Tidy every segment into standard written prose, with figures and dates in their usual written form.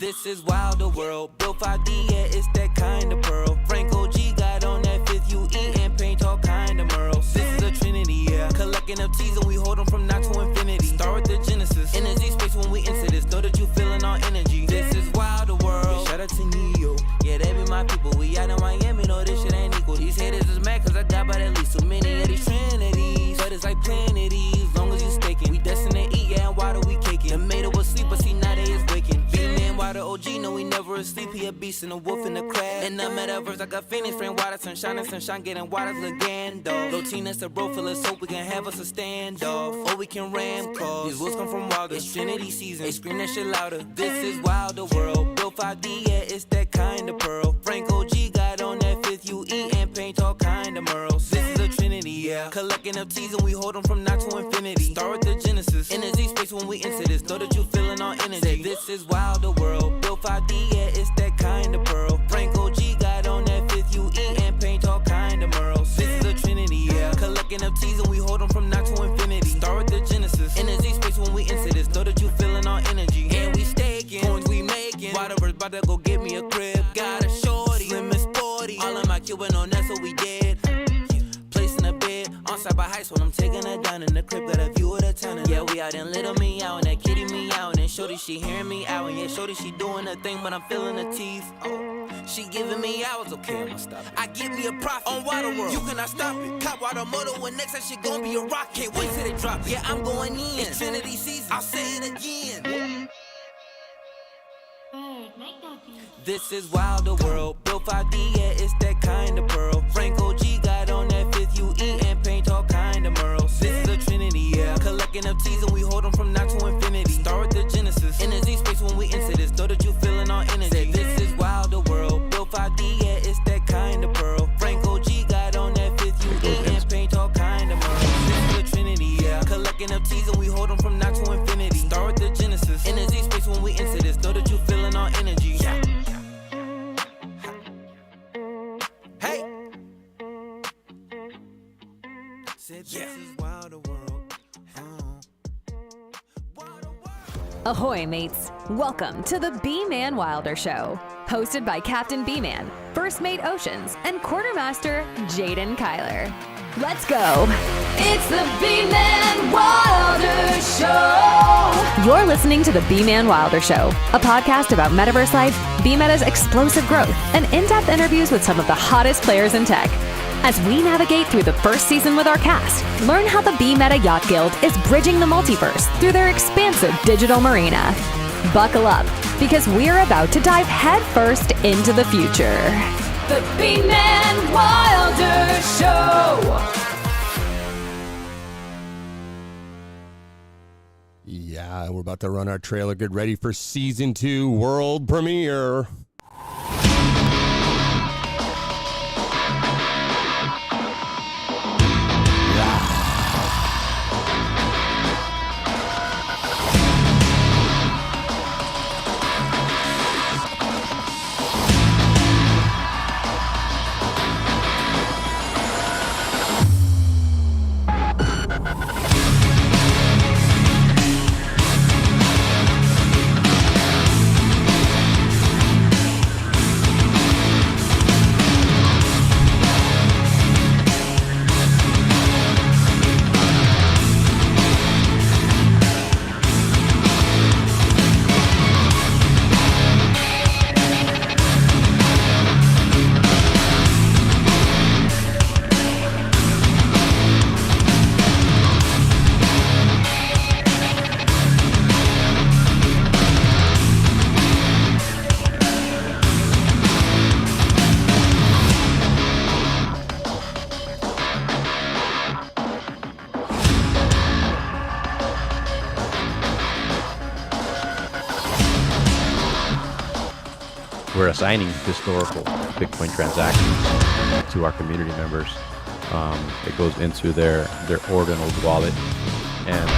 This is Wilder World. Built 5D, yeah, it's that kind of pearl. Franco G got on that fifth UE and paint all kind of murals. This is a trinity, yeah. Collecting up T's and we hold them from now to infinity. Start with the genesis. Energy space when we enter this. Know that you feeling all energy. This is Wilder World. Yeah, shout out to Neo. Yeah, they be my people. We out in Miami. Know this shit ain't equal. These haters is mad cause I got by at least too many of these trinities. But it's like plenty of these. Long as you staking. We destined to eat, yeah, and why do we caking? The made was sleep, but see now they is waking. Bman Wilder OG, no, we never asleep. He a beast and a wolf in the crab. In the metaverse, I got Phoenix, friend, water, sunshine, getting water, Legando. Low teen, that's a bro, full of soap, we can have us a standoff. Or we can ram calls. These wolves come from Wilder. It's Trinity season, they scream that shit louder. This is Wilder World. Built 5D, yeah, it's that kind of pearl. Franco G got on that fifth UE and paint all kind of murals. This is a trinity, yeah. Collecting up T's and we hold them from now to infinity. Start with the genesis. Energy space when we enter this. Know that you feeling all energy. Say, this is Wilder World. Built 5D, yeah, it's that kind of pearl. Franco G got on that fifth UE and paint all kind of murals. This is a trinity, yeah. Collecting up T's and we hold them from now to infinity. Start with the genesis. Energy space when we enter this. Know that you feeling all energy. And we staking, coins we making. Wilder's about to go get me a crib. Got a shorty, slim and sporty. All of my Cuban on that's what we did. Placing a bed on side by heights when I'm taking her down in the crib. Got a view of the town. Yeah, we out in Little Meow and that kitty meow. And shorty, she hearing me out. And yeah, shorty, she doing her thing, but I'm feeling her teeth. Oh, she giving me hours. Okay, I'ma stop it. I get me a profit on Wilder World. You cannot stop it. Cop Wilder motor when next that shit gon' be a rock. Can't wait till they drop it. Yeah, I'm going in. It's Trinity season. I'll say it again. This is Wilder World. Built 5D, yeah, it's that kind of pearl. Franco G got on that fifth UE and paint all kind of murals. This is a trinity, yeah. Collecting up T's and we hold them from now to infinity. Start with the genesis. Energy space when we enter this. Know that you feeling all energy. Say, this is Wilder World. Built 5D, yeah, it's that kind of pearl. Franco G got on that fifth UE and paint all kind of murals. This is a trinity, yeah. Collecting up T's and we hold them from now to infinity. Start with the genesis. Energy space when we enter this. Know that you feeling all energy. Yeah. Hey. Said this is Wilder World. Ahoy, mates! Welcome to the Bman Wilder Show, hosted by Captain Bman, First Mate Oceans, and Quartermaster Jaden Kyler. Let's go! It's the Bman Wilder Show! You're listening to the Bman Wilder Show, a podcast about metaverse life, Bmeta's explosive growth, and in-depth interviews with some of the hottest players in tech. As we navigate through the first season with our cast, learn how the Beta Yacht Guild is bridging the multiverse through their expansive digital marina. Buckle up, because we're about to dive headfirst into the future. The Bman Wilder Show! Yeah, we're about to run our trailer. Get ready for Season 2 world premiere. We're assigning historical Bitcoin transactions to our community members. It goes into their ordinal wallet, and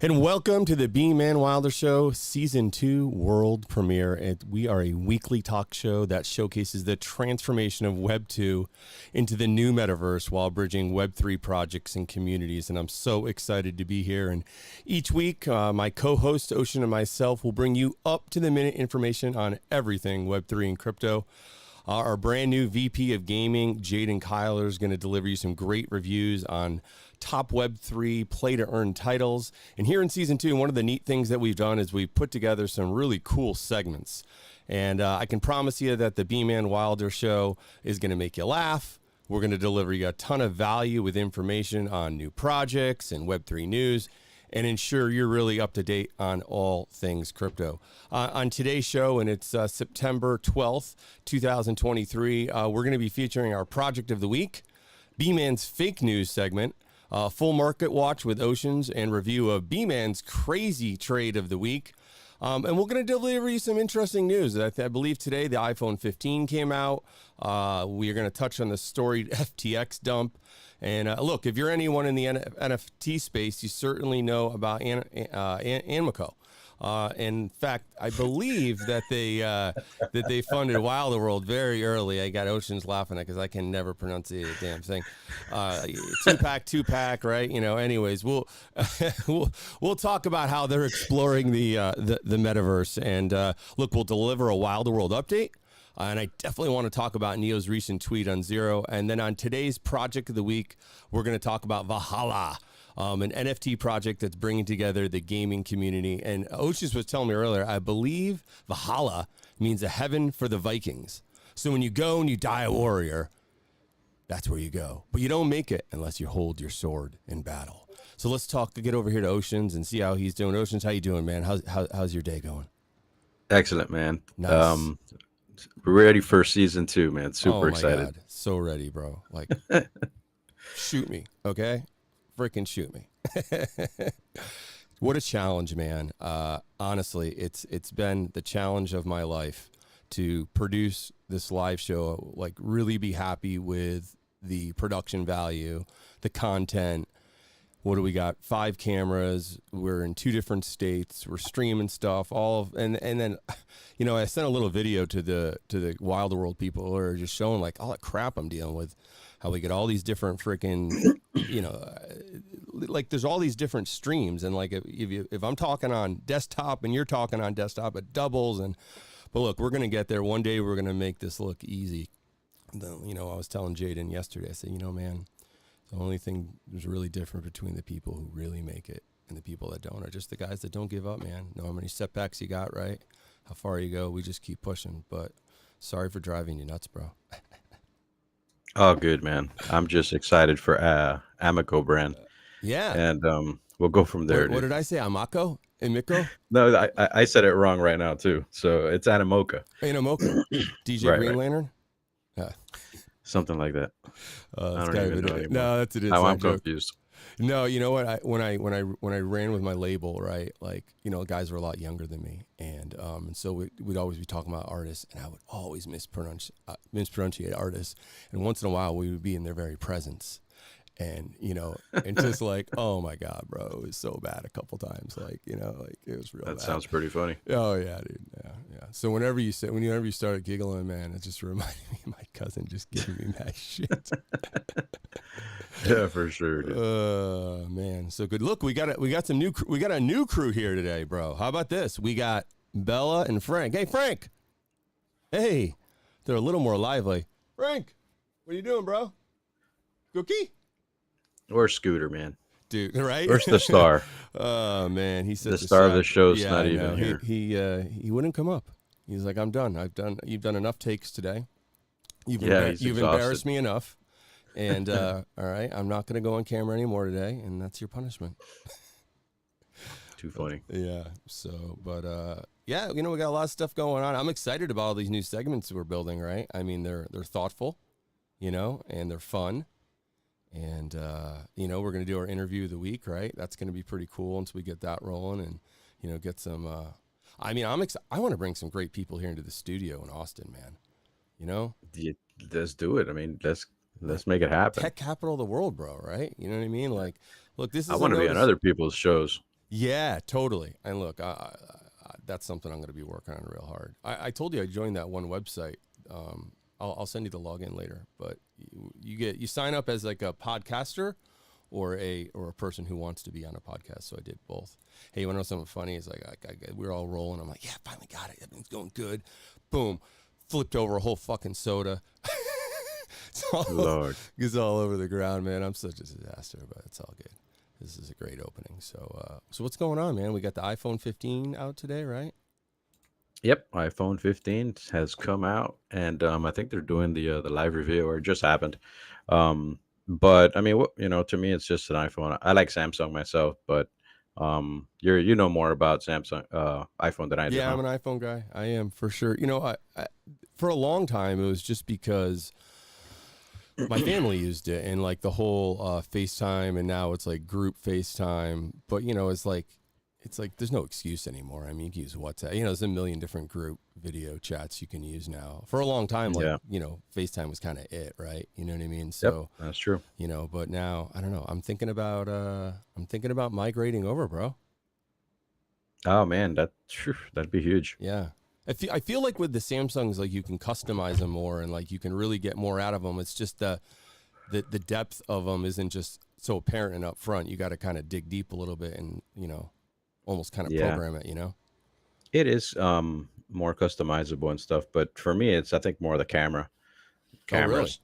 And welcome to the Bman Wilder Show Season 2 World Premiere. We are a weekly talk show that showcases the transformation of Web 2 into the new metaverse while bridging Web 3 projects and communities. And I'm so excited to be here. And each week, my co-host Ocean and myself will bring you up-to-the-minute information on everything Web 3 and crypto. Our brand new VP of Gaming, Jaden Kyler, is going to deliver you some great reviews on top Web3 play-to-earn titles. And here in Season 2, one of the neat things that we've done is we've put together some really cool segments. And I can promise you that the Bman Wilder Show is going to make you laugh. We're going to deliver you a ton of value with information on new projects and Web3 news, and ensure you're really up to date on all things crypto. On today's show, and it's September 12th, 2023, we're going to be featuring our Project of the Week, Bman's Fake News segment, full market watch with Oceans, and review of Bman's Crazy Trade of the Week. And we're going to deliver you some interesting news. I believe today the iPhone 15 came out. We are going to touch on the storied FTX dump. And look, if you're anyone in the NFT space, you certainly know about Anmico. In fact, I believe that they funded Wilder World very early. I got Oceans laughing at because I can never pronounce the damn thing. Two-pack, right? You know. Anyways, we'll talk about how they're exploring the metaverse. And look, we'll deliver a Wilder World update. And I definitely want to talk about Neo's recent tweet on Zero. And then on today's Project of the Week, we're going to talk about Valhalla, an NFT project that's bringing together the gaming community. And Oceans was telling me earlier, I believe Valhalla means a heaven for the Vikings. So when you go and you die a warrior, that's where you go. But you don't make it unless you hold your sword in battle. So let's get over here to Oceans and see how he's doing. Oceans, how you doing, man? How's your day going? Excellent, man. Nice. We're ready for Season 2, man. Super excited. God. So ready, bro. Like, shoot me, okay? Freaking shoot me. What a challenge, man. Honestly, it's been the challenge of my life to produce this live show, like really be happy with the production value, the content. What do we got? 5 cameras. We're in 2 different states. We're streaming stuff. And then, you know, I sent a little video to the Wilder World people who are just showing like all that crap I'm dealing with. How we get all these different freaking, you know, like there's all these different streams, and like if I'm talking on desktop and you're talking on desktop, it doubles. But look, we're gonna get there. One day we're gonna make this look easy. You know, I was telling Jaden yesterday. I said, you know, man. The only thing that's really different between the people who really make it and the people that don't are just the guys that don't give up, man. Know how many setbacks you got, right? How far you go. We just keep pushing. But sorry for driving you nuts, bro. Oh, good, man. I'm just excited for Amico brand. Yeah. And we'll go from there. What did I say? Amako? Emiko? No, I said it wrong right now, too. So it's Animoca. Animoca. DJ Right, Green right. Lantern? Yeah. Something like that. I don't even know anymore. No, that's it. I'm confused. No, you know what? When I ran with my label, right? Like, you know, guys were a lot younger than me, and so we'd always be talking about artists, and I would always mispronunciate artists, and once in a while we would be in their very presence, and you know, and just like, oh my God, bro, it was so bad a couple times, like, you know, like it was real. That bad. sounds pretty funny. Oh yeah, dude. Yeah. So whenever you started giggling, man, it just reminded me of my cousin just giving me that shit. Yeah, for sure, dude. Man, so good. Look, we got a new crew here today, bro. How about this? We got Bella and Frank. Hey, Frank. Hey, they're a little more lively. Frank, what are you doing, bro? Cookie? Or Scooter, man. Dude, right? Where's the star? Oh man, he said The star of the show's yeah, not I even know. here. He wouldn't come up. He's like, I'm done. You've done enough takes today. You've he's embarrassed me enough. And all right, I'm not going to go on camera anymore today, and that's your punishment. Too funny. Yeah. So, but yeah, you know, we got a lot of stuff going on. I'm excited about all these new segments we're building. Right? I mean, they're thoughtful, you know, and they're fun. And you know, we're going to do our interview of the week, right? That's going to be pretty cool once we get that rolling, and you know, get some. I mean, I want to bring some great people here into the studio in Austin, man. You know, Let's do it. I mean, let's make it happen. Tech capital of the world, bro. Right? You know what I mean? Like, look, this is. I want to be on other people's shows. Yeah, totally. And look, that's something I'm going to be working on real hard. I told you I joined that one website. I'll send you the login later. But you sign up as like a podcaster or a person who wants to be on a podcast. So I did both. Hey, you want to know something funny? It's like we're all rolling. I'm like, yeah, finally got it. Everything's going good. Boom, flipped over a whole fucking soda. Lord. It's all over the ground, man. I'm such a disaster, but it's all good. This is a great opening. So what's going on, man? We got the iPhone 15 out today, right? Yep, iPhone 15 has come out, and I think they're doing the live review, or it just happened. But I mean, to me, it's just an iPhone. I like Samsung myself, but you know more about Samsung iPhone than I do. Yeah, Huh? I'm an iPhone guy. I am for sure. I for a long time it was just because my family used it and like the whole FaceTime, and now it's like group FaceTime. But it's like there's no excuse anymore. I mean, you can use WhatsApp. There's a million different group video chats you can use now. For a long time, Yeah. FaceTime was kind of it, right? You know what I mean? Yep, So, that's true. but now I don't know. I'm thinking about migrating over, bro. Oh man, that'd be huge. Yeah. I feel like with the Samsungs, like you can customize them more and like you can really get more out of them. It's just the depth of them isn't just so apparent and up front. You got to kind of dig deep a little bit and, almost kind of Yeah. program it, It is more customizable and stuff, but for me, it's I think more the camera. Oh, really? Cameras,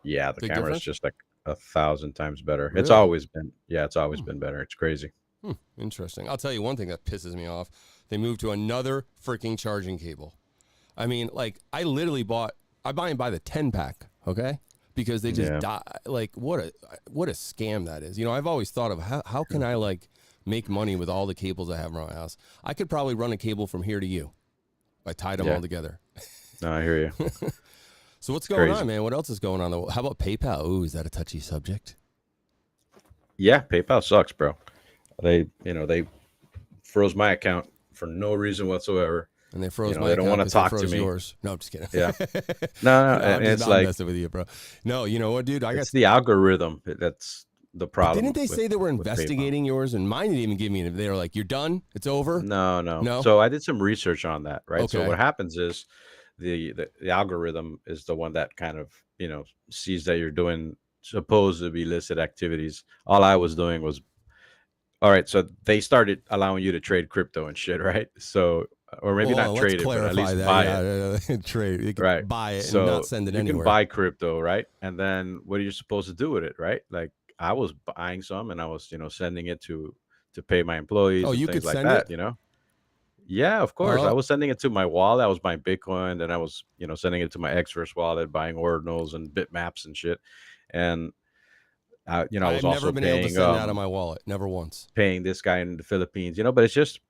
yeah, the Big camera is difference? just like 1,000 times better. It's Really? always been, it's always been better. It's crazy. Interesting. I'll tell you one thing that pisses me off. They moved to another freaking charging cable. I mean, like I literally I buy and buy the 10 pack, okay? Because they just Yeah. die. Like what a scam that is. I've always thought of how can I like make money with all the cables I have around my house? I could probably run a cable from here to you. If I tied them Yeah. all together. No, I hear you. So what's going Crazy. on, man? What else is going on? How about PayPal? Ooh, is that a touchy subject? Yeah, PayPal sucks, bro. They froze my account for no reason whatsoever. And they froze my they don't account wanna 'cause they talk to froze me. yours. No, I'm just kidding. Yeah. No, I'm and it's I'm like messing with you, bro. No, you know what, dude? I got. it's the algorithm that's the But problem. didn't they say they were with PayPal. investigating yours? And mine didn't even give me. They were like, "You're done. It's over." No. No? So I did some research on that, right? So Okay. what happens is the algorithm is the one that kind of, sees that you're doing supposed to be illicit activities. All I was doing was, all right, so they started allowing you to trade crypto and shit, right? So, or maybe Well, not let's trade it, but at clarify least that. buy it. Yeah, trade. You can Right. buy it So and not send it you anywhere. can buy crypto, right? And then what are you supposed to do with it, right? Like I was buying some and I was, sending it to pay my employees Oh, and you things could like send that, it? Yeah, of course. I Oh, was sending it to my wallet. I was buying Bitcoin, then I was, sending it to my Xverse wallet, buying ordinals and bitmaps and shit. And I was I've never also been able to send it out of my wallet. Never once. paying this guy in the Philippines, but it's just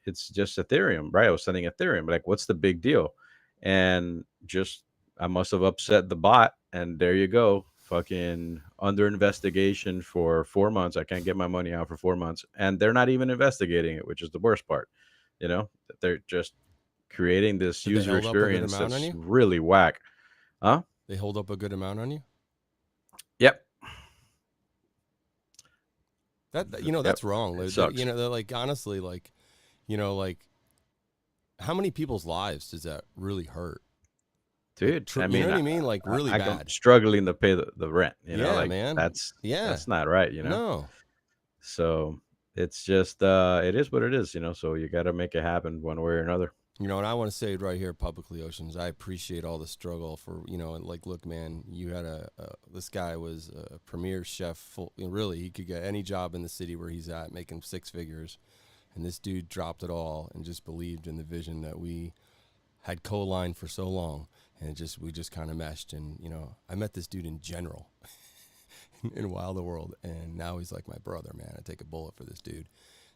Ethereum, right? I was sending Ethereum. Like, what's the big deal? And just I must have upset the bot, and there you go. Fucking under investigation for 4 months. I can't get my money out for 4 months. And they're not even investigating it, which is the worst part. That they're just creating this Did they user hold up a good experience amount on that's you? really whack. Huh? They hold up a good amount on you. Yep. That's Yep. wrong. It sucks. They're like honestly, like, like how many people's lives does that really hurt? Dude, I You mean, know what I mean? Like really I'm bad. struggling to pay the rent. Yeah, like man. that's Yeah. that's not right. No. So it's just it is what it is. So you got to make it happen one way or another. And I want to say it right here publicly, Oceans. I appreciate all the struggle for, and like, look, man, you had this guy was a premier chef. Really, he could get any job in the city where he's at, making 6 figures. And this dude dropped it all and just believed in the vision that we had co-aligned for so long. And we just kind of meshed. And, I met this dude in general in Wilder World. And now he's like my brother, man. I take a bullet for this dude.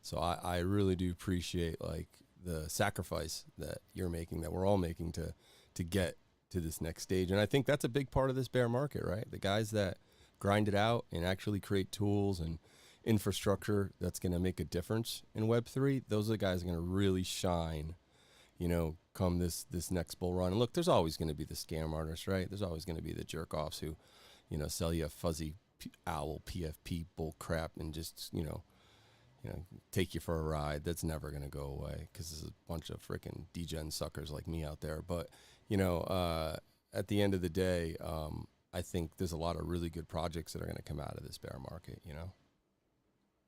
So I really do appreciate, like, the sacrifice that you're making, that we're all making to get to this next stage. And I think that's a big part of this bear market, right? The guys that grind it out and actually create tools and infrastructure that's going to make a difference in Web3, those are the guys that are going to really shine, come this next bull run. And look, there's always going to be the scam artists, right? There's always going to be the jerk offs who, sell you a fuzzy owl PFP bull crap and just, take you for a ride. That's never going to go away because there's a bunch of freaking degen suckers like me out there. But, at the end of the day, I think there's a lot of really good projects that are going to come out of this bear market,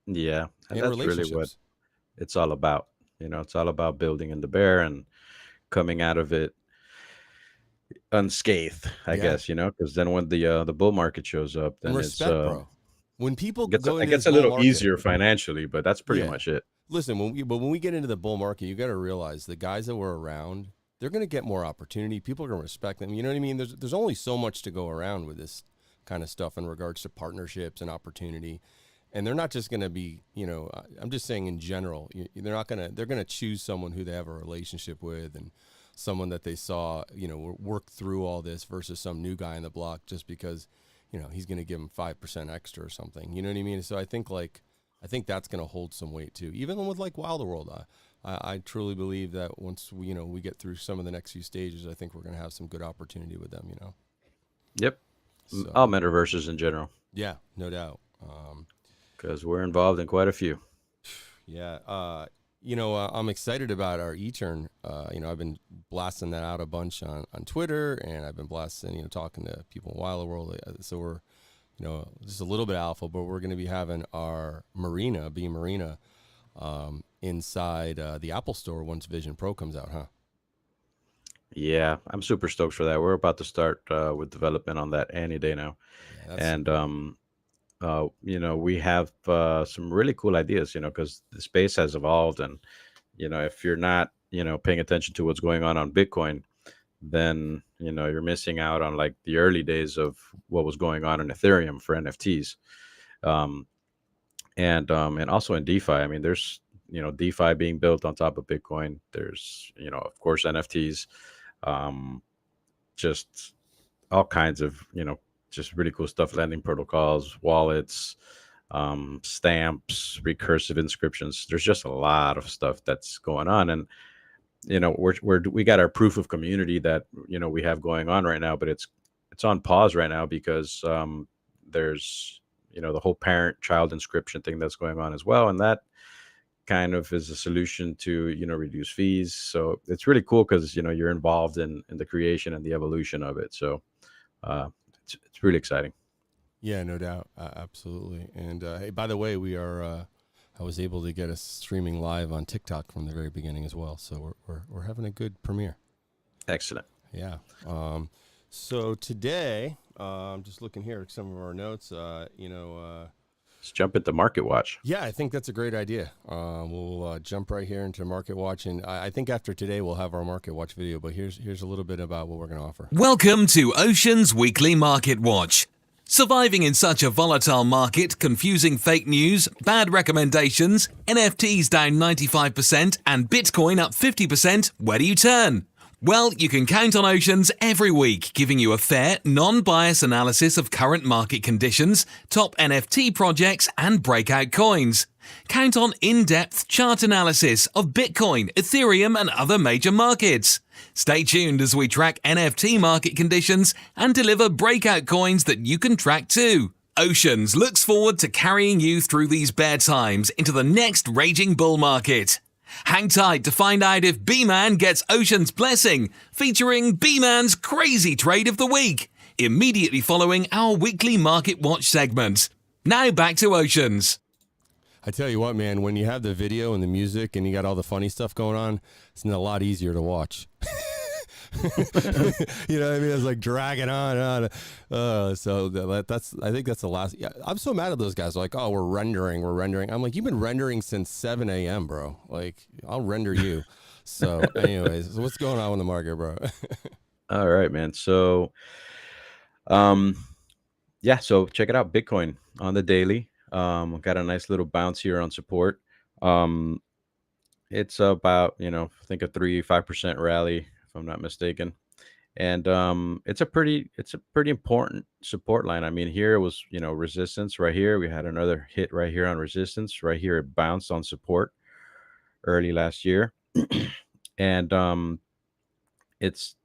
Yeah, and and that's really what relationships. it's all about. It's all about building in the bear and coming out of it unscathed, I Yeah. guess, because then when the bull market shows up, And then respect, bro. When people gets go it into this gets a bull little market, easier financially, but that's pretty yeah. much it. Listen, when we get into the bull market, you got to realize the guys that were around, they're going to get more opportunity. People are going to respect them. You know what I mean? There's only so much to go around with this kind of stuff in regards to partnerships and opportunity. And they're not just going to be, I'm just saying in general, they're going to choose someone who they have a relationship with and someone that they saw, work through all this versus some new guy on the block just because, he's going to give them 5% extra or something. You know what I mean? So I think that's going to hold some weight too. Even with like Wilder World, I truly believe that once we get through some of the next few stages, I think we're going to have some good opportunity with them. Yep. All So metaverses in general, yeah, no doubt. because we're involved in quite a few. Yeah. I'm excited about our e-turn. I've been blasting that out a bunch on Twitter, and I've been blasting, talking to people in Wilder World. So we're, just a little bit alpha, but we're going to be having our Marina, B Marina, inside the Apple Store once Vision Pro comes out, huh? Yeah, I'm super stoked for that. We're about to start with development on that any day now, Yeah, that's and we have some really cool ideas, because the space has evolved, and if you're not, paying attention to what's going on Bitcoin, then you're missing out on like the early days of what was going on in Ethereum for NFTs, um, and also in DeFi. I mean, there's DeFi being built on top of Bitcoin. There's of course NFTs, um, just all kinds of just really cool stuff, lending protocols, wallets, stamps, recursive inscriptions. There's just a lot of stuff that's going on, and we got our proof of community that we have going on right now, but it's on pause right now because there's the whole parent child inscription thing that's going on as well, and that kind of is a solution to reduce fees. So it's really cool because you're involved in the creation and the evolution of it. So it's really exciting. Yeah, no doubt. Absolutely. And hey, by the way, I was able to get us streaming live on TikTok from the very beginning as well. So we're having a good premiere. Excellent. Yeah. So today, I'm just looking here at some of our notes. Let's jump into Market Watch. Yeah, I think that's a great idea. We'll jump right here into Market Watch, and I think after today we'll have our Market Watch video. But here's a little bit about what we're going to offer. Welcome to Ocean's Weekly Market Watch. Surviving in such a volatile market, confusing fake news, bad recommendations, NFTs down 95%, and Bitcoin up 50%, where do you turn? Well, you can count on Oceans every week, giving you a fair, non-biased analysis of current market conditions, top NFT projects, and breakout coins. Count on in-depth chart analysis of Bitcoin, Ethereum, and other major markets. Stay tuned as we track NFT market conditions and deliver breakout coins that you can track too. Oceans looks forward to carrying you through these bear times into the next raging bull market. Hang tight to find out if Bman gets Ocean's blessing, featuring Bman's crazy trade of the week, immediately following our weekly Market Watch segment. Now back to Oceans. I tell you what, man, when you have the video and the music and you got all the funny stuff going on, it's a lot easier to watch. You know what I mean? It's like dragging on and on. So I think that's the last. Yeah, I'm so mad at those guys. Like, oh, we're rendering. I'm like, you've been rendering since 7 a.m., bro. Like, I'll render you. So anyways, so what's going on in the market, bro? All right, man. So, yeah, so check it out. Bitcoin on the daily. Got a nice little bounce here on support. It's about, I think a 5% rally, if I'm not mistaken. And it's a pretty important support line. I mean, here it was, resistance right here. We had another hit right here on resistance. Right here, it bounced on support early last year. And it's,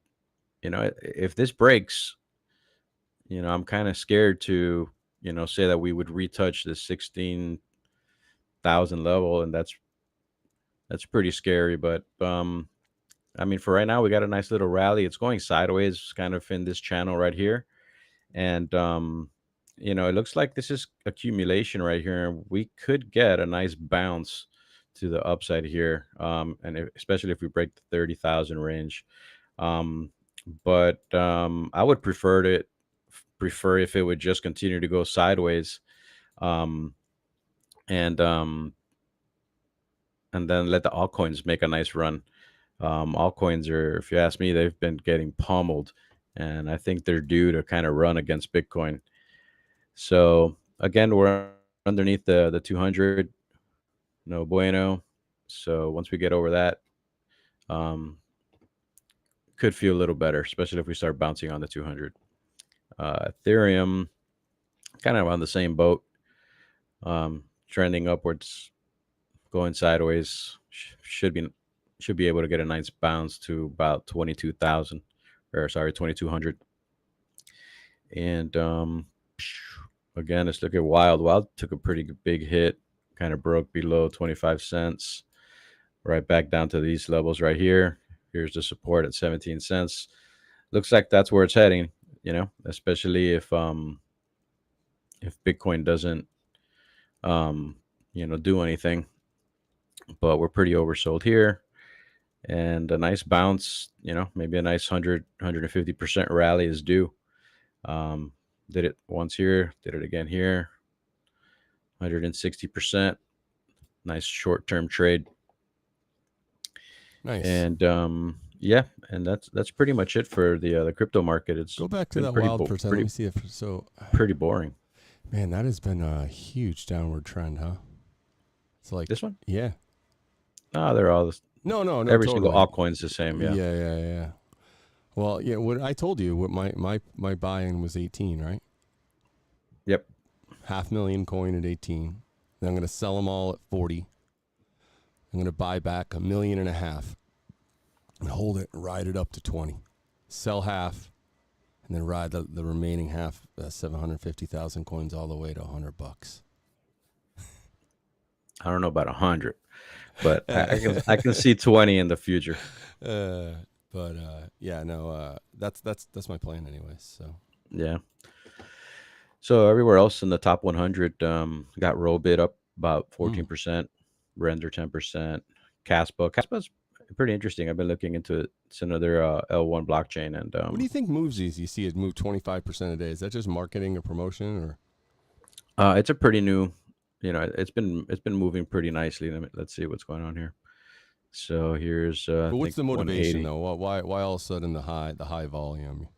if this breaks, I'm kind of scared to, say that we would retouch the 16 20,000 level, and that's pretty scary. But I mean, for right now, we got a nice little rally. It's going sideways, kind of in this channel right here, and it looks like this is accumulation right here, and we could get a nice bounce to the upside here, especially if we break the 30,000 range. Um, but I would prefer if it would just continue to go sideways, um, and then let the altcoins make a nice run. Altcoins are, if you ask me, they've been getting pummeled, and I think they're due to kind of run against Bitcoin. So again, we're underneath the 200, no bueno. So once we get over that, um, could feel a little better, especially if we start bouncing on the 200. Ethereum, kind of on the same boat, trending upwards, going sideways. Should be able to get a nice bounce to about 22,000, or sorry, 2,200. And again, let's look at Wild. Wild took a pretty big hit, kind of broke below 25 cents, right back down to these levels right here. Here's the support at 17 cents. Looks like that's where it's heading, especially if Bitcoin doesn't do anything. But we're pretty oversold here. And a nice bounce, maybe a nice 150% rally is due. Did it once here, did it again here, 160%. Nice short-term trade. Nice. And yeah, and that's pretty much it for the crypto market. It's Go back to been that pretty wild for a second. Let me see if so. pretty boring. Man, that has been a huge downward trend, huh? It's like This one? Yeah. No, they're all this. No. Every totally. single altcoin's the same. Yeah. Yeah. Well, yeah. What I told you, what my buy-in was 18, right? Yep. 500,000 coin at 18. Then I'm going to sell them all at 40. I'm going to buy back 1.5 million and hold it and ride it up to 20. Sell half and then ride the remaining half, 750,000 coins all the way to $100. I don't know about 100, but I can see 20 in the future. Yeah, no, that's my plan anyways. So Yeah. So everywhere else in the top 100 got roll bid up about 14%, render 10%. Caspa's pretty interesting. I've been looking into it. It's another L1 blockchain. And what do you think moves these? You see it move 25% a day. Is that just marketing or promotion, or? It's a pretty new. It's been moving pretty nicely. Let's see what's going on here. So here's. But what's the motivation 180. though? Why all of a sudden the high volume?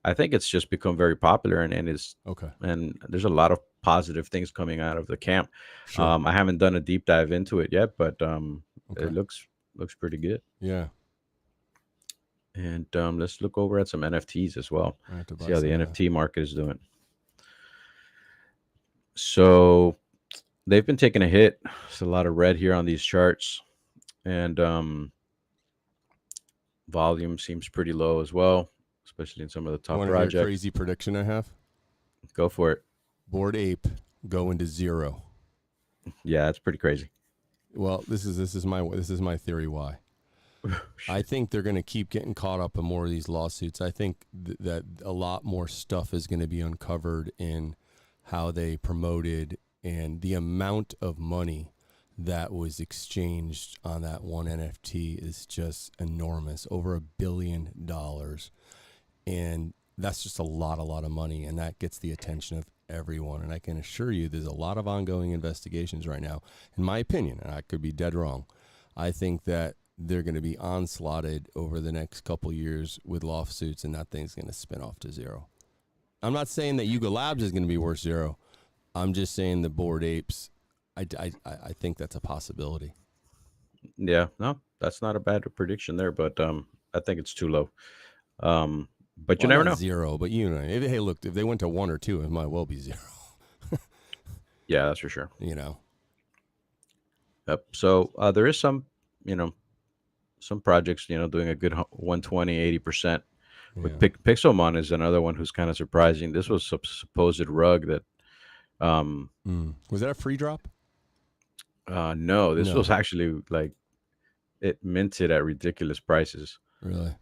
I think it's just become very popular, and it's Okay. And there's a lot of positive things coming out of the camp. Sure. I haven't done a deep dive into it yet, but Okay. it looks pretty good. Yeah. And let's look over at some NFTs as well. I have to buy See how the some, NFT market is doing. So they've been taking a hit. There's a lot of red here on these charts, and volume seems pretty low as well, especially in some of the top Want to hear a projects. crazy prediction I have? Go for it. Bored Ape go into zero. Yeah, that's pretty crazy. Well, this is my theory why. I think they're going to keep getting caught up in more of these lawsuits. I think that a lot more stuff is going to be uncovered in how they promoted and the amount of money that was exchanged on that one NFT is just enormous, over $1 billion. And that's just a lot of money, and that gets the attention of everyone. And I can assure you there's a lot of ongoing investigations right now. In my opinion, and I could be dead wrong, I think that they're going to be onslaughted over the next couple years with lawsuits, and that thing's going to spin off to zero. I'm not saying that Yuga Labs is going to be worth zero. I'm just saying the Bored Apes, I think that's a possibility. Yeah, no, that's not a bad prediction there, but I think it's too low. But you never know. Zero, but hey, look, if they went to 1 or 2, it might well be zero. Yeah, that's for sure. Yep. So there is some projects, doing a good 120, 80%. With Pixelmon is another one who's kind of surprising. This was a supposed rug that. Was that a free drop? No, this No, was actually like it minted at ridiculous prices. really.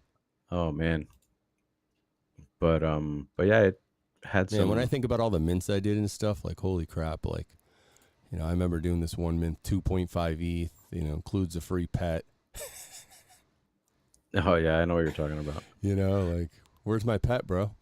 Oh man, but yeah, it had Man, when I some. think about all the mints I did and stuff, like holy crap, like I remember doing this one mint 2.5 ETH, includes a free pet. Oh yeah, I know what you're talking about. Like where's my pet, bro?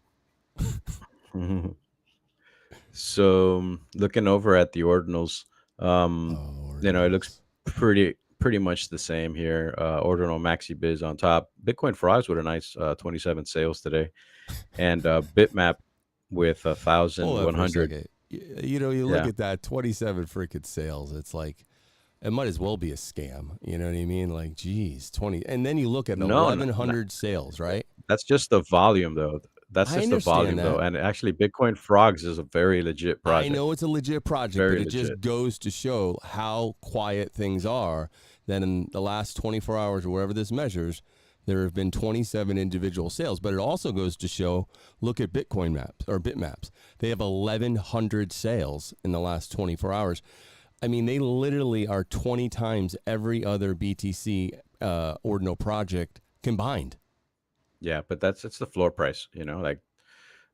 So looking over at the ordinals, Oh, it looks ordinals. pretty much the same here. Ordinal Maxi Biz on top. Bitcoin frogs with a nice 27 sales today, and Bitmap with Hold on for a 1,100. second. You look Yeah, at that 27 freaking sales. It's like it might as well be a scam. You know what I mean? Like, geez, 20. And then you look at no, no, 1,100 sales, right? that's just the volume though. That's I just the understand volume though. that. And actually, Bitcoin frogs is a very legit I project. know it's a legit project, but Very it just legit. goes to show how quiet things are. That in the last 24 hours or wherever this measures, there have been 27 individual sales. But it also goes to show, look at Bitcoin maps or Bitmaps. They have 1,100 sales in the last 24 hours. I mean, they literally are 20 times every other BTC ordinal project combined. Yeah, but it's the floor price. Like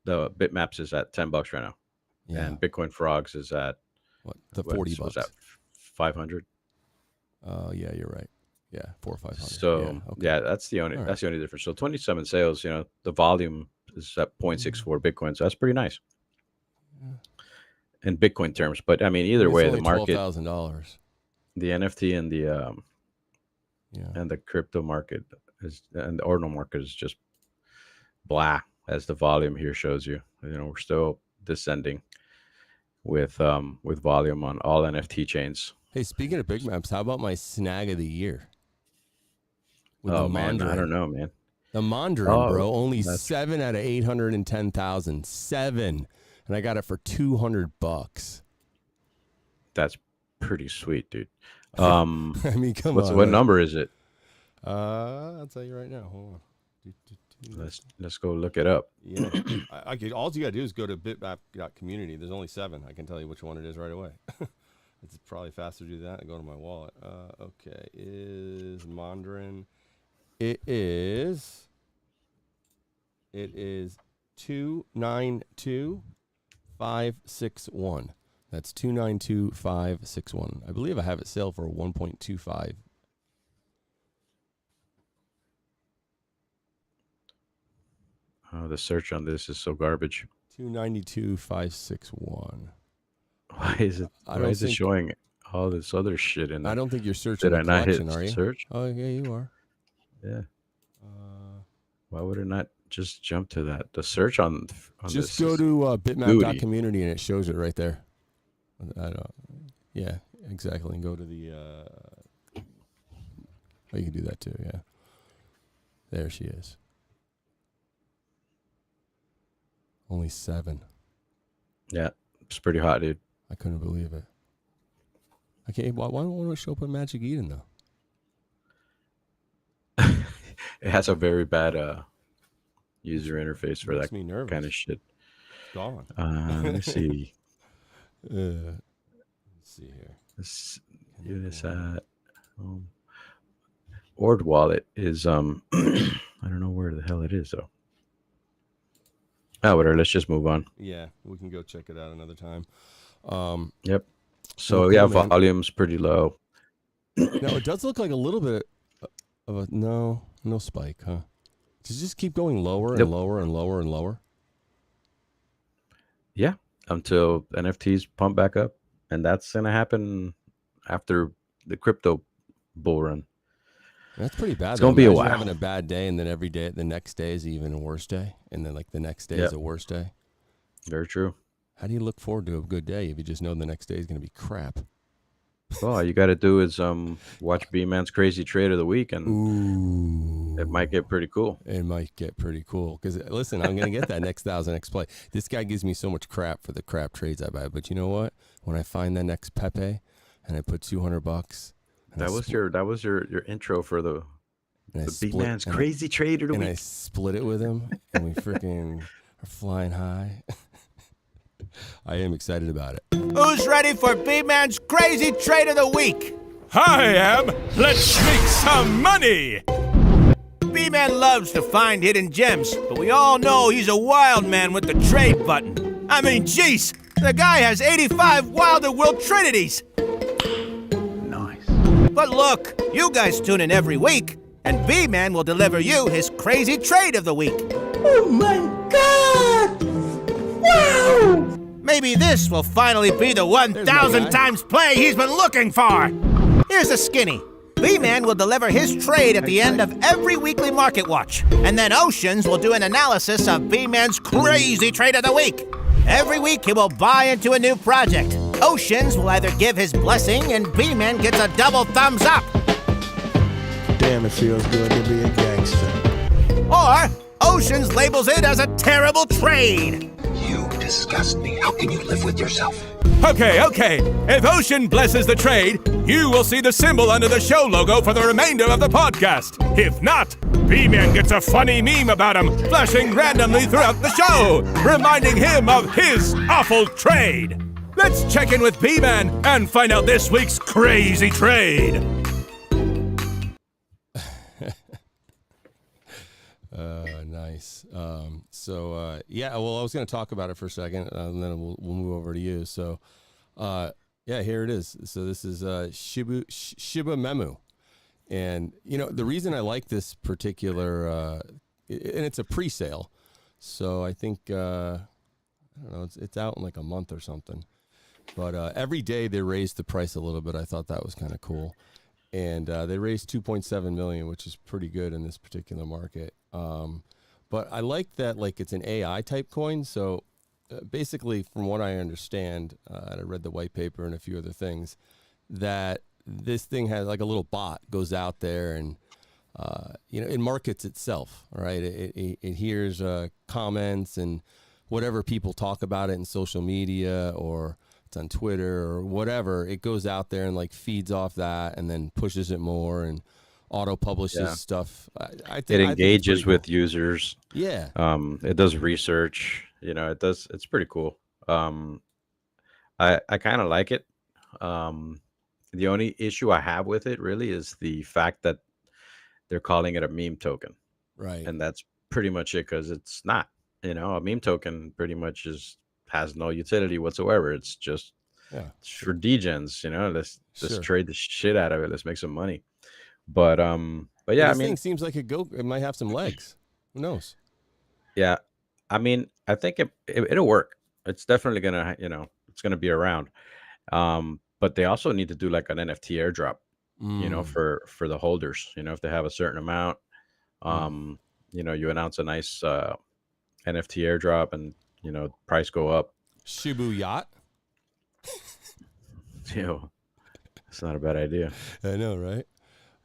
the Bitmaps is at $10 right now, Yeah. and Bitcoin frogs is at What, the what 40 was that bucks? 500. Oh, yeah, you're right. Yeah, 4 or 500. So Yeah, okay. yeah, that's the only All right. that's the only difference. So 27 sales, the volume is at 0.64 Bitcoin, so that's pretty nice in Bitcoin terms. But I mean, either It's way, the only market, $12,000. the NFT Yeah. and the crypto market and the ordinal market is just blah, as the volume here shows you. We're still descending with volume on all NFT chains. Hey, speaking of big maps, how about my snag of the year with the Oh man, I don't Mondrian? know, man. The Mondrian, Oh, bro, only that's 7 out of 810,000. 7. And I got it for $200. that's pretty sweet, dude. I mean, come on. What Like, number is it? I'll tell you right now. Hold on. Let's go look it up. Yeah. All you got to do is go to bitmap.community. There's only 7. I can tell you which one it is right away. It's probably faster to do that and go to my wallet. Okay. Is Mondrian. It is 292561. That's 292561. I believe I have it sale for 1.25. Oh, the search on this is so garbage. 292,561. Why is it? I Why don't is it think showing all this other shit in I there? don't think you're searching Did the I not hit collection, are you? search? Oh, yeah, you are. Yeah. Uh, Why would it not just jump to that? The search on just this go is to booty. bitmap.community and it shows it right there. I don't. Yeah, exactly. And go to the. Oh, you can do that too. Yeah. There she is. Only 7. Yeah, it's pretty hot, dude. I couldn't believe it. Okay, why don't we show up at Magic Eden though? It has a very bad user interface for Makes that me nervous. kind of shit. It's gone. Let me see. Let's see here. This Ord wallet is I don't know where the hell it is though. Oh, whatever. Let's just move on. Yeah, we can go check it out another time. Yep. So Well, yeah, cool, man. volume's pretty low. Now it does look like a little bit of a no spike, huh? Does it just keep going lower and Yep. lower and lower and lower? Yeah, until NFTs pump back up, and that's gonna happen after the crypto bull run. That's pretty bad. It's Though. gonna be a Imagine while. having a bad day, and then every day, the next day is even a worse day, and then like the next day is Yep. a worse day. Very true. How do you look forward to a good day if you just know the next day is going to be crap? Well, all you got to do is watch Bman's crazy trade of the week, and Ooh, it might get pretty cool. It might get pretty cool. Because listen, I'm going to get that next 1,000x play. This guy gives me so much crap for the crap trades I buy, but you know what? When I find that next Pepe, and I put $200, and That was your intro for the Bman's and I- crazy trade of the and I week. split it with him, and we freaking are flying high. I am excited about it. Who's ready for B-Man's crazy trade of the week? I am. Let's make some money. B-Man loves to find hidden gems, but we all know he's a wild man with the trade button. I mean, jeez, the guy has 85 Wilder World Trinities. Nice. But look, you guys tune in every week, and B-Man will deliver you his crazy trade of the week. Oh my God! Wow! Maybe this will finally be the 1,000 times play he's been looking for. Here's the skinny. B-Man will deliver his trade at the end of every weekly market watch, and then Oceans will do an analysis of B-Man's crazy trade of the week. Every week he will buy into a new project. Oceans will either give his blessing, and B-Man gets a double thumbs up. Damn, it feels good to be a gangster. Or Oceans labels it as a terrible trade. You disgust me. How can you live with yourself? Okay. If Ocean blesses the trade, you will see the symbol under the show logo for the remainder of the podcast. If not, B-Man gets a funny meme about him flashing randomly throughout the show, reminding him of his awful trade. Let's check in with B-Man and find out this week's crazy trade. Nice. Yeah, well, I was going to talk about it for a second, and then we'll move over to you. So, yeah, here it is. So this is Shiba Memu. And, you know, the reason I like this particular, and it's a pre-sale. So I think, I don't know, it's out in like a month or something. But every day they raise the price a little bit. I thought that was kind of cool. And they raised $2.7 million, which is pretty good in this particular market. But I like that, like, it's an AI type coin. So basically, from what I understand, and I read the white paper and a few other things, that this thing has like a little bot goes out there and, you know, it markets itself, right? It hears comments and whatever people talk about it in social media, or it's on Twitter or whatever. It goes out there and like feeds off that and then pushes it more and auto publishes stuff. I think it engages with users. Yeah. It does research. You know, it's pretty cool. I kind of like it. The only issue I have with it really is the fact that they're calling it a meme token. Right. And that's pretty much it, because it's not. You know, a meme token pretty much has no utility whatsoever. It's just it's for degens, you know. Let's trade the shit out of it. Let's make some money. But yeah, this I mean, thing seems like it might have some legs. Who knows? Yeah, I mean, I think it'll work. It's definitely gonna, you know, it's gonna be around. But they also need to do like an NFT airdrop, you know, for the holders. You know, if they have a certain amount, you know, you announce a nice NFT airdrop, and you know, price go up. Shibu Yacht. Yo, it's not a bad idea. I know, right?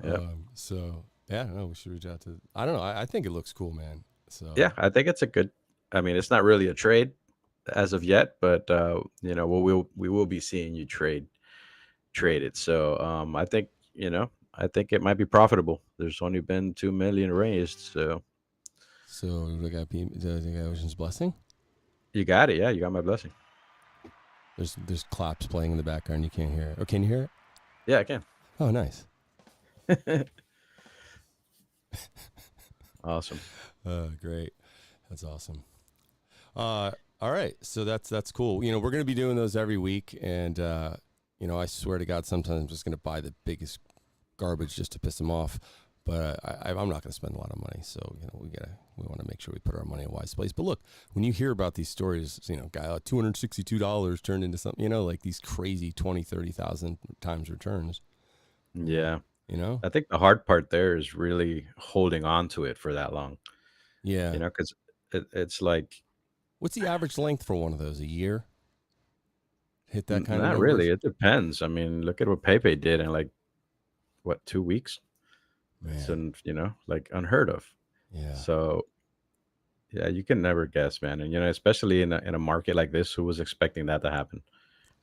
Yeah. So yeah, no, we should reach out to. I don't know. I think it looks cool, man. So yeah, I think it's a good. I mean, it's not really a trade as of yet, but you know, we will be seeing you trade it. So I think, you know, I think it might be profitable. There's only been 2 million raised, so. So we got Ocean's blessing. You got it, yeah. You got my blessing. There's claps playing in the background. You can't hear it. Oh, can you hear it? Yeah, I can. Oh, nice. Awesome. Great. That's awesome. All right. So that's cool. You know, we're going to be doing those every week. And, you know, I swear to God, sometimes I'm just going to buy the biggest garbage just to piss them off. But I'm not going to spend a lot of money. So, you know, we want to make sure we put our money in a wise place. But look, when you hear about these stories, you know, guy, $262 turned into something, you know, like these crazy 20, 30,000 times returns. Yeah. You know, I think the hard part there is really holding on to it for that long. Yeah. You know, because it's like. What's the average length for one of those? A year? Hit that kind of Not really. It depends. I mean, look at what Pepe did in like, what, 2 weeks? Man. It's, you know, like unheard of. Yeah. So, yeah, you can never guess, man. And, you know, especially in a market like this, who was expecting that to happen?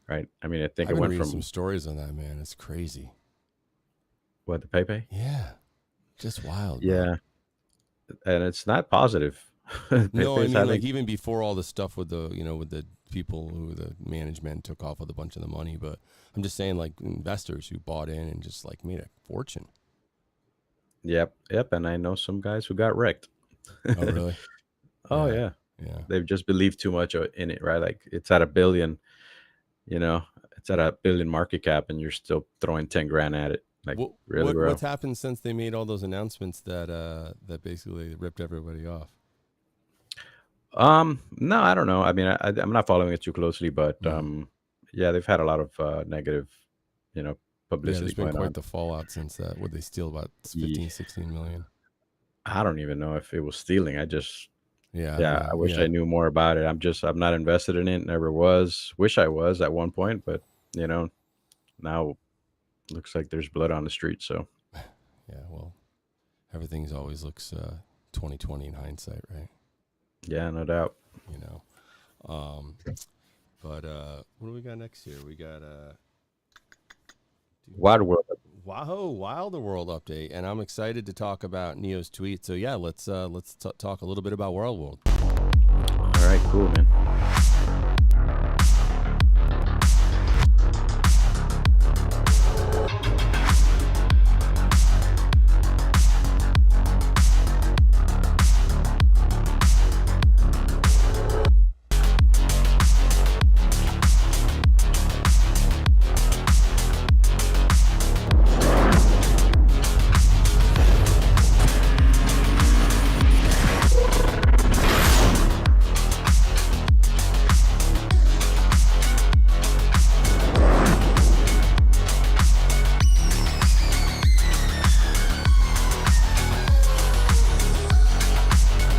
Right. I mean, I think I've it went reading from some stories on that, man. It's crazy. What, the Pepe? Yeah. Just wild. Yeah. And it's not positive. No, I Pepe's mean, like having. even before all the stuff with the, with the people who the management took off with a bunch of the money. But I'm just saying, like investors who bought in and just like made a fortune. Yep, yep. And I know some guys who got wrecked. Oh, really? Oh Yeah. yeah, Yeah. they've just believed too much in it, right? Like it's at a billion, you know, it's at a billion market cap, and you're still throwing 10 grand at it. Like really, What's bro? happened since they made all those announcements that that basically ripped everybody off? No, I don't know. I mean, I'm not following it too closely, but Mm. yeah, they've had a lot of negative, you know, Yeah, there's publicity been going quite on. the fallout since that. Would they steal about Ye- 15, 16 million? I don't even know if it was stealing. Yeah, Yeah, yeah, I wish yeah. I knew more about it. I'm not invested in it. Never was. Wish I was at one point, but you know, now looks like there's blood on the street. So Yeah, well, everything's always looks 2020 in hindsight, right? yeah, no doubt. You know. Um, but what do we got next here? We got Wild World. Wahoo Wilder World update, and I'm excited to talk about Neo's tweet. So yeah, let's talk a little bit about World. All right, cool, man.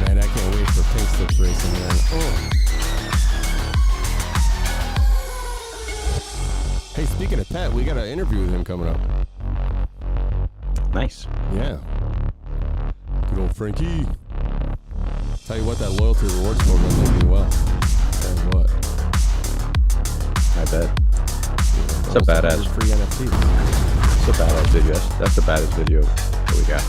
Man, I can't wait for Pink Slips Racing, man. Oh. Hey, speaking of Pet, we got an interview with him coming up. Nice. Yeah. Good old Frankie. Tell you what, that loyalty rewards program did me well. Tell you what. I bet. It's a Almost badass. 100 free NFTs. It's a badass video. That's the baddest video that we got.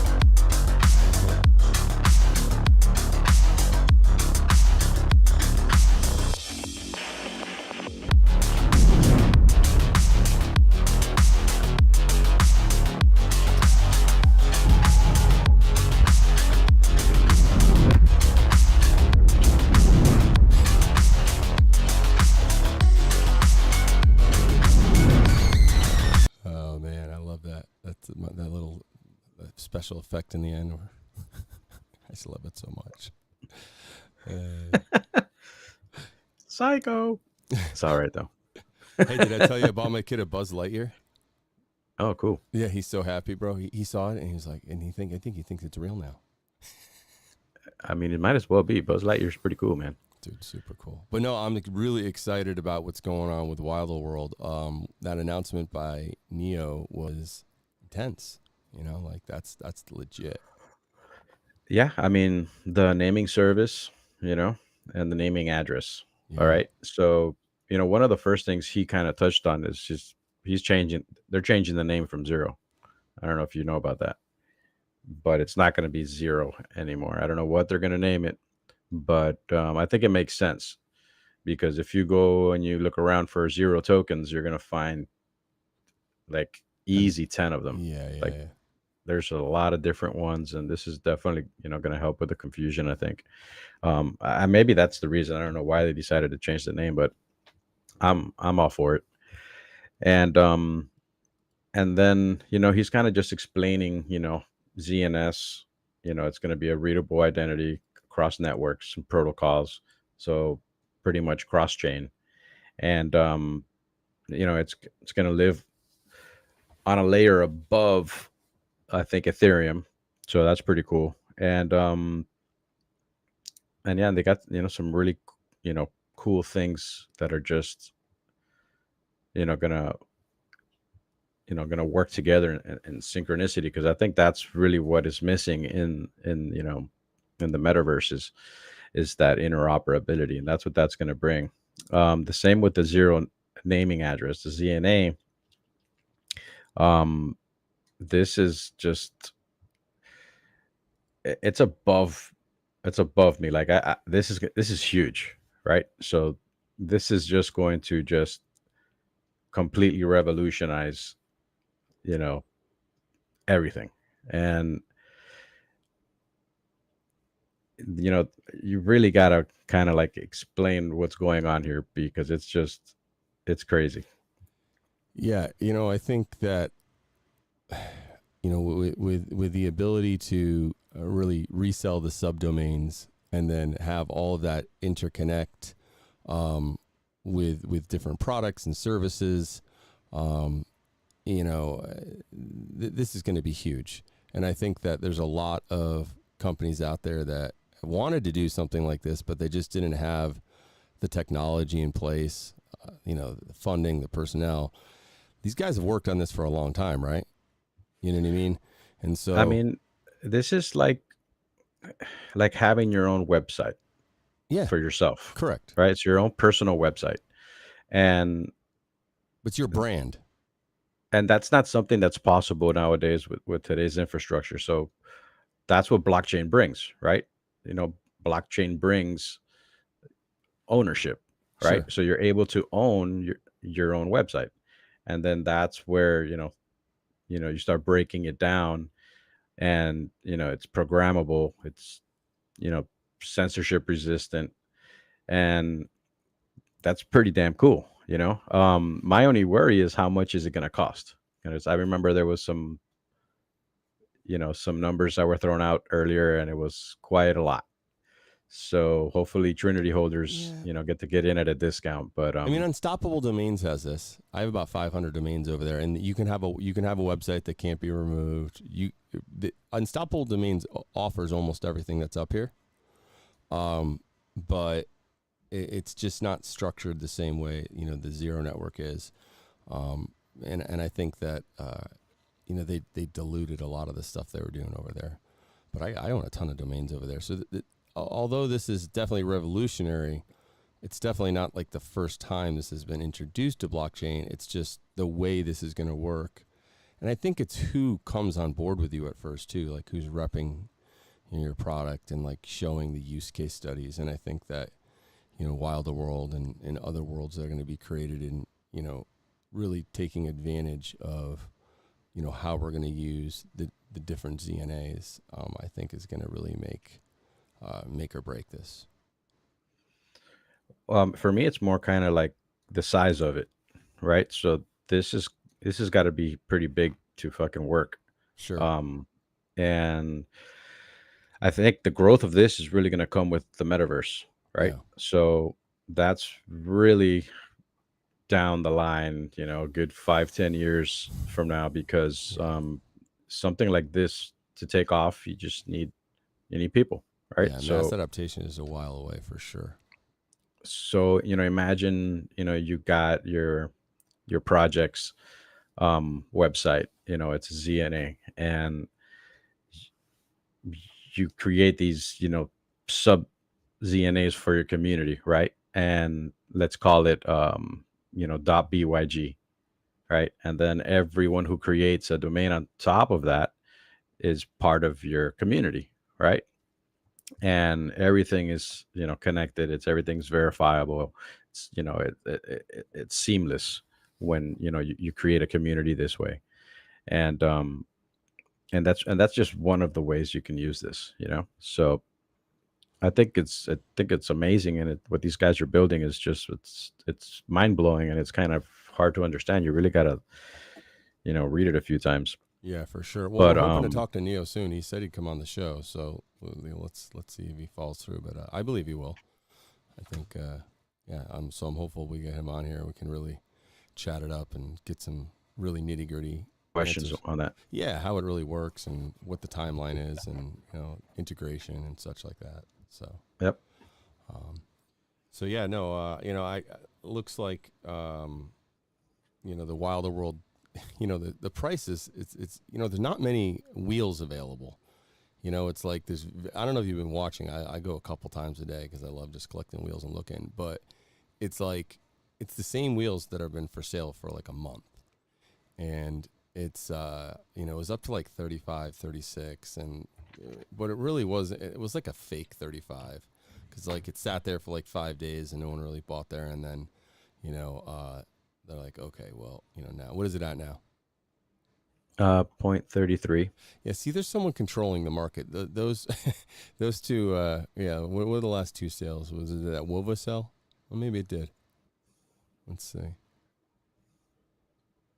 Oh man, I love that. That's that little special effect in the end. I just love it so much. Psycho. It's all right though. Hey, did I tell you about my kid a Buzz Lightyear? Oh, cool. Yeah, he's so happy, bro. He saw it and he was like, and I think he thinks it's real now. I mean, it might as well be. Buzz Lightyear's pretty cool, man. Dude, super cool. But no, I'm really excited about what's going on with Wilder World. That announcement by Neo was intense. You know, like that's legit. Yeah, I mean, the naming service, you know, and the naming address. All Yeah. right. So, one of the first things he kind of touched on is just they're changing the name from Zero. I don't know if you know about that, but it's not going to be Zero anymore. I don't know what they're going to name it, but I think it makes sense because if you go and you look around for Zero tokens, you're going to find like easy 10 of them. Yeah, yeah, Like, yeah. there's a lot of different ones, and this is definitely going to help with the confusion, I think. Maybe that's the reason. I don't know why they decided to change the name, but I'm all for it. And then he's kind of just explaining ZNS. It's going to be a readable identity across networks and protocols, so pretty much cross chain. And it's going to live on a layer above, I think, Ethereum. So that's pretty cool. And yeah, they got some really cool things that are just gonna work together in synchronicity, because I think that's really what is missing in the metaverse is that interoperability, and that's what that's going to bring. The same with the Zero naming address, the ZNA. This is just, it's above it's above me. Like this is huge, right? So this is just going to just completely revolutionize, you know, everything. And you really gotta kind of like explain what's going on here because it's crazy. Yeah, I think that with the ability to really resell the subdomains and then have all of that interconnect with different products and services, this is going to be huge. And I think that there's a lot of companies out there that wanted to do something like this, but they just didn't have the technology in place, the funding, the personnel. These guys have worked on this for a long time, right? You know what I mean? And so, I mean, this is like having your own website yeah, for yourself, correct. right? It's your own personal website, and It's your brand. that's not something that's possible nowadays with today's infrastructure. So that's what blockchain brings, right? You know, blockchain brings ownership, right? Sure. So you're able to own your own website, and then that's where you start breaking it down, and it's programmable, it's you know censorship resistant, and that's pretty damn cool. My only worry is how much is it going to cost, because I remember there was some numbers that were thrown out earlier, and it was quite a lot. So hopefully Trinity holders get in at a discount. But I mean, Unstoppable Domains has this. I have about 500 domains over there, and you can have a website that can't be removed. The Unstoppable Domains offers almost everything that's up here, but it's just not structured the same way the Zero Network is, and I think that they diluted a lot of the stuff they were doing over there. But I own a ton of domains over there, so although this is definitely revolutionary, it's definitely not like the first time this has been introduced to blockchain. It's just the way this is going to work. And I think it's who comes on board with you at first too, like who's repping your product and like showing the use case studies. And I think that, Wilder World and other worlds that are going to be created in, really taking advantage of, how we're going to use the different ZNAs, I think is going to really make or break this. For me, it's more kind of like the size of it, right? So this has got to be pretty big to fucking work. Sure. And I think the growth of this is really going to come with the metaverse, right? Yeah. So that's really down the line, a good 5-10 years from now, because something like this to take off, you need people, right? Yeah, so mass adaptation is a while away for sure. So imagine you got your project's website, it's a ZNA, and you create these sub ZNAs for your community, right? And let's call it .byg, right? And then everyone who creates a domain on top of that is part of your community, right? And everything is connected, everything's verifiable, it's it's seamless when you create a community this way. And that's just one of the ways you can use this. So I think it's amazing, and what these guys are building is just it's mind-blowing, and it's kind of hard to understand. You really gotta read it a few times. Yeah, for sure. Well, But we're hoping to talk to Neo soon. He said he'd come on the show, so let's see if he falls through. But I believe he will. I think, I'm hopeful we get him on here. We can really chat it up and get some really nitty gritty Questions on that? Yeah, how it really works and what the timeline is, and integration and such like that. So Yep. So yeah, no, I looks like the Wilder World. The price is it's there's not many wheels available. It's like I don't know if you've been watching. I go a couple times a day because I love just collecting wheels and looking. But it's like it's the same wheels that have been for sale for like a month, and it's you know, it was up to like 35, 36, and but it really wasn't. It was like a fake 35, because like it sat there for like 5 days and no one really bought there, and then, you know, they're like, okay, well, you know, now what is it at now? 0.33. Yeah, see, there's someone controlling the market. Those those two, yeah, what were the last two sales? Was it at Wova sell? Well, maybe it did. Let's see.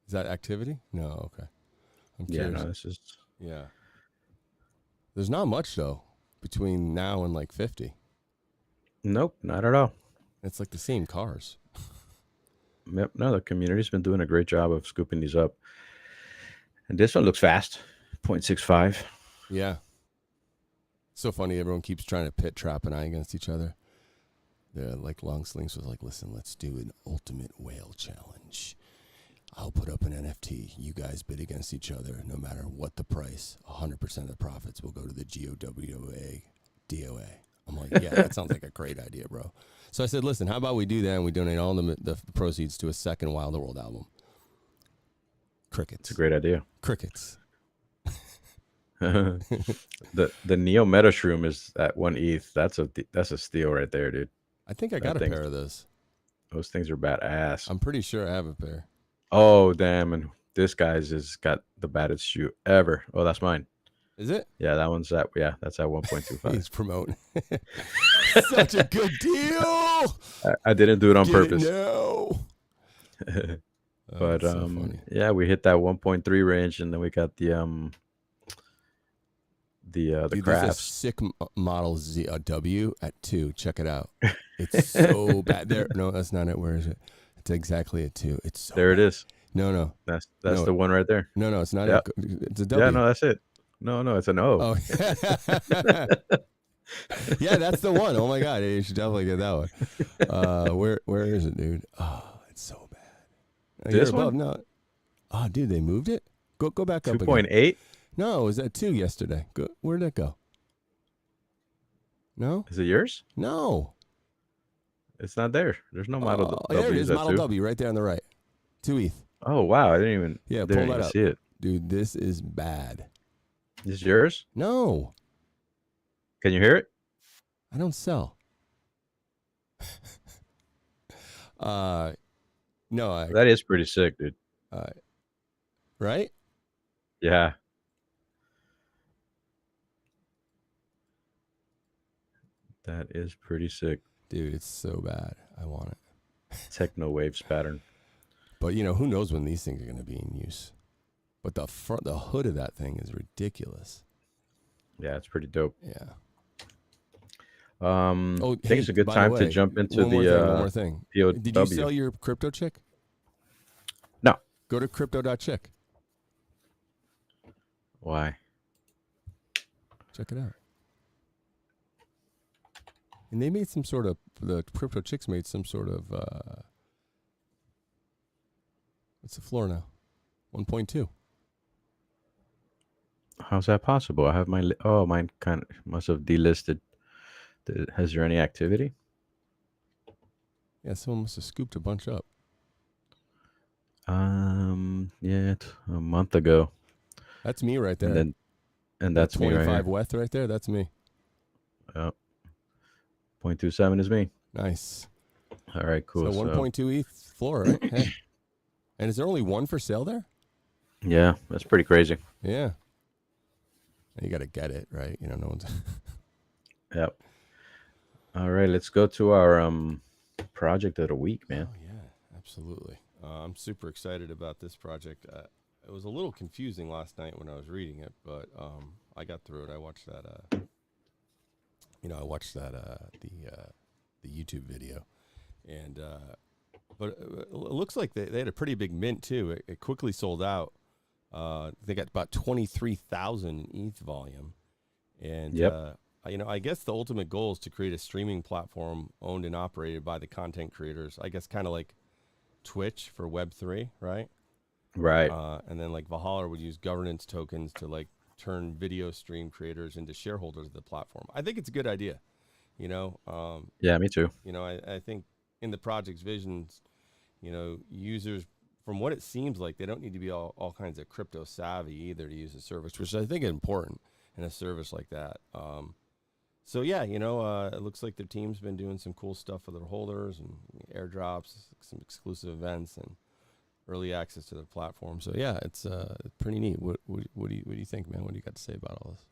Is that activity? No, okay. I'm Yeah, curious. no, this is. Yeah. There's not much, though, between now and like 50. Nope, not at all. It's like the same cars. Yep, no, the community's been doing a great job of scooping these up. And this one looks fast, 0.65. Yeah. So funny. Everyone keeps trying to pit Trap and I against each other. The like Long Slings was like, listen, let's do an ultimate whale challenge. I'll put up an NFT. You guys bid against each other. No matter what the price, 100% of the profits will go to the GOWA DOA. I'm like, yeah, that sounds like a great idea, bro. So I said, listen, how about we do that and we donate all the proceeds to a second Wilder World album? Crickets. It's a great idea. Crickets. the Neo Meta Shroom is at 1 ETH. That's a steal right there, dude. I think I got a pair of those. Those things are badass. I'm pretty sure I have a pair. Oh, damn. And this guy's has got the baddest shoe ever. Oh, that's mine. Is it? Yeah, that one's at, yeah, that's at 1.25. He's promoting. Such a good deal. I didn't do it on purpose. No. But so funny. yeah, we hit that 1.3 range, and then we got the Dude, crafts. there's a sick model W at 2. Check it out. It's so bad. There, no, that's not it. Where is it? It's exactly at 2. It's so there. bad. It is. No. That's No. the one right there. No, it's not. Yep. It's a W. Yeah, no, that's it. No, it's an O. Oh. Yeah, that's the one. Oh my God, you should definitely get that one. Where is it, dude? Oh, it's so bad. This You're above, one? no. Oh, dude, they moved it. Go back up. 2.8. No, it was at 2 yesterday. Where did it go? No, Is it yours? no. It's not there. There's no model W. There it is, at model 2. W, right there on the right. 2 ETH. Oh wow, I didn't even. Yeah, didn't pull that even up. see it. Dude, this is bad. Is it yours? No, Can you hear it? I don't sell. No, That is pretty sick, dude. right? Yeah. That is pretty sick. Dude, it's so bad. I want it. Techno waves pattern. But you know, who knows when these things are going to be in use? But the hood of that thing is ridiculous. Yeah, it's pretty dope. Yeah. I think it's a good time to jump into one more thing. POW. Did you sell your crypto chick? No. Go to crypto.chick. Why? Check it out. And they made some sort of, the crypto chicks made some sort of, what's the floor now? 1.2. How's that possible? I have my mine kind of must have delisted. Has there any activity? Yeah, someone must have scooped a bunch up. Yeah, a month ago. That's me right there. And that's me right 25 here. Weth right there. That's me. Yep. 0.27 is me. Nice. All right, cool. So 1.2 ETH floor, right? Hey. And is there only one for sale there? Yeah, that's pretty crazy. Yeah. You got to get it, right? You know, no one's. Yep. All right, let's go to our project of the week, man. Oh, yeah, absolutely. I'm super excited about this project. It was a little confusing last night when I was reading it, but I got through it. I watched that. The YouTube video, and but it looks like they had a pretty big mint too. It quickly sold out. They got about 23,000 ETH volume, and I guess the ultimate goal is to create a streaming platform owned and operated by the content creators. I guess kind of like Twitch for Web3, right? Right. And then like Valhalla would use governance tokens to like turn video stream creators into shareholders of the platform. I think it's a good idea, you know? Yeah, me too. You know, I think in the project's visions, you know, users from what it seems like, they don't need to be all kinds of crypto savvy either to use a service, which I think is important in a service like that. So yeah, it looks like their team's been doing some cool stuff for their holders and airdrops, some exclusive events, and early access to their platform. So yeah, it's pretty neat. What do you think, man? What do you got to say about all this?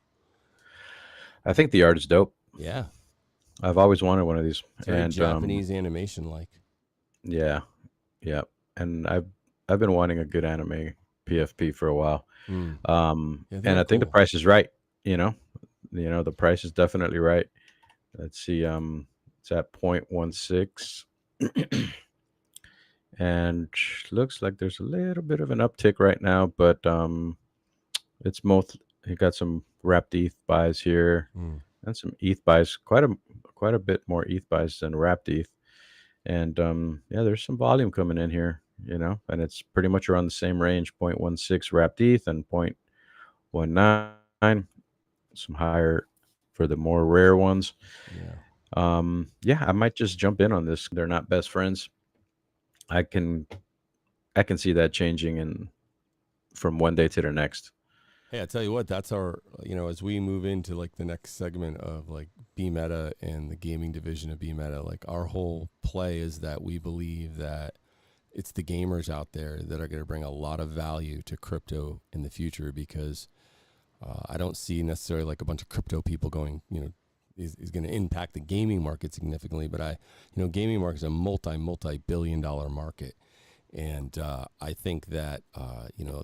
I think the art is dope. Yeah, I've always wanted one of these. it's very And Japanese animation like. yeah, yeah. And I've been wanting a good anime PFP for a while. Yeah, And I think the price is right. The price is definitely right. Let's see, it's at 0.16. And looks like there's a little bit of an uptick right now, but it's he got some wrapped ETH buys here and some ETH buys, quite a bit more ETH buys than wrapped ETH. And yeah, there's some volume coming in here, and it's pretty much around the same range, 0.16 wrapped ETH and 0.19, some higher for the more rare ones. Yeah, I might just jump in on this. They're not best friends. I can see that changing from one day to the next. Hey, I tell you what, that's our, as we move into like the next segment of like Bmeta and the gaming division of Bmeta, like our whole play is that we believe that it's the gamers out there that are going to bring a lot of value to crypto in the future, because I don't see necessarily like a bunch of crypto people going, is going to impact the gaming market significantly, but gaming market is a multi-billion-dollar market. And I think that,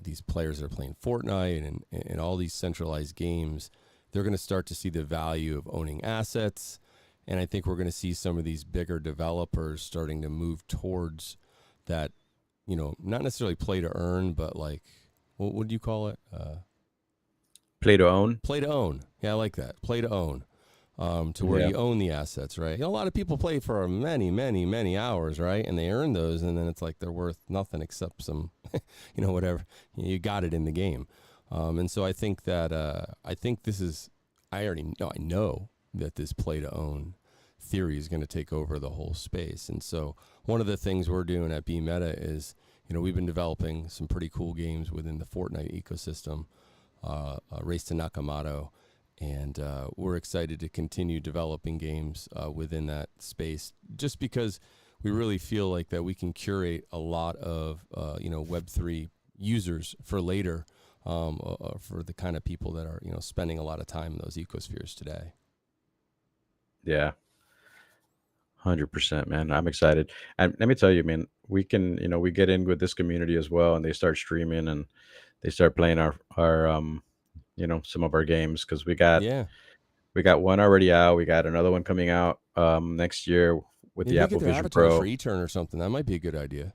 these players that are playing Fortnite and all these centralized games, they're going to start to see the value of owning assets. And I think we're going to see some of these bigger developers starting to move towards that, not necessarily play to earn, but like, what do you call it? Play to own? Play to own. Yeah, I like that. Play to own. To where you own the assets, right? A lot of people play for many, many, many hours, right? And they earn those, and then it's like they're worth nothing except some, whatever. You got it in the game. And so I think that, I know that this play to own theory is going to take over the whole space. And so one of the things we're doing at Bmeta is, we've been developing some pretty cool games within the Fortnite ecosystem, Race to Nakamoto. And we're excited to continue developing games within that space, just because we really feel like that we can curate a lot of, Web3 users for later, for the kind of people that are, spending a lot of time in those ecospheres today. Yeah, 100%, man. I'm excited. And let me tell you, man, we can, we get in with this community as well, and they start streaming and they start playing our some of our games, because we got one already out. We got another one coming out next year with the Apple Vision Pro for eTurn or something. That might be a good idea.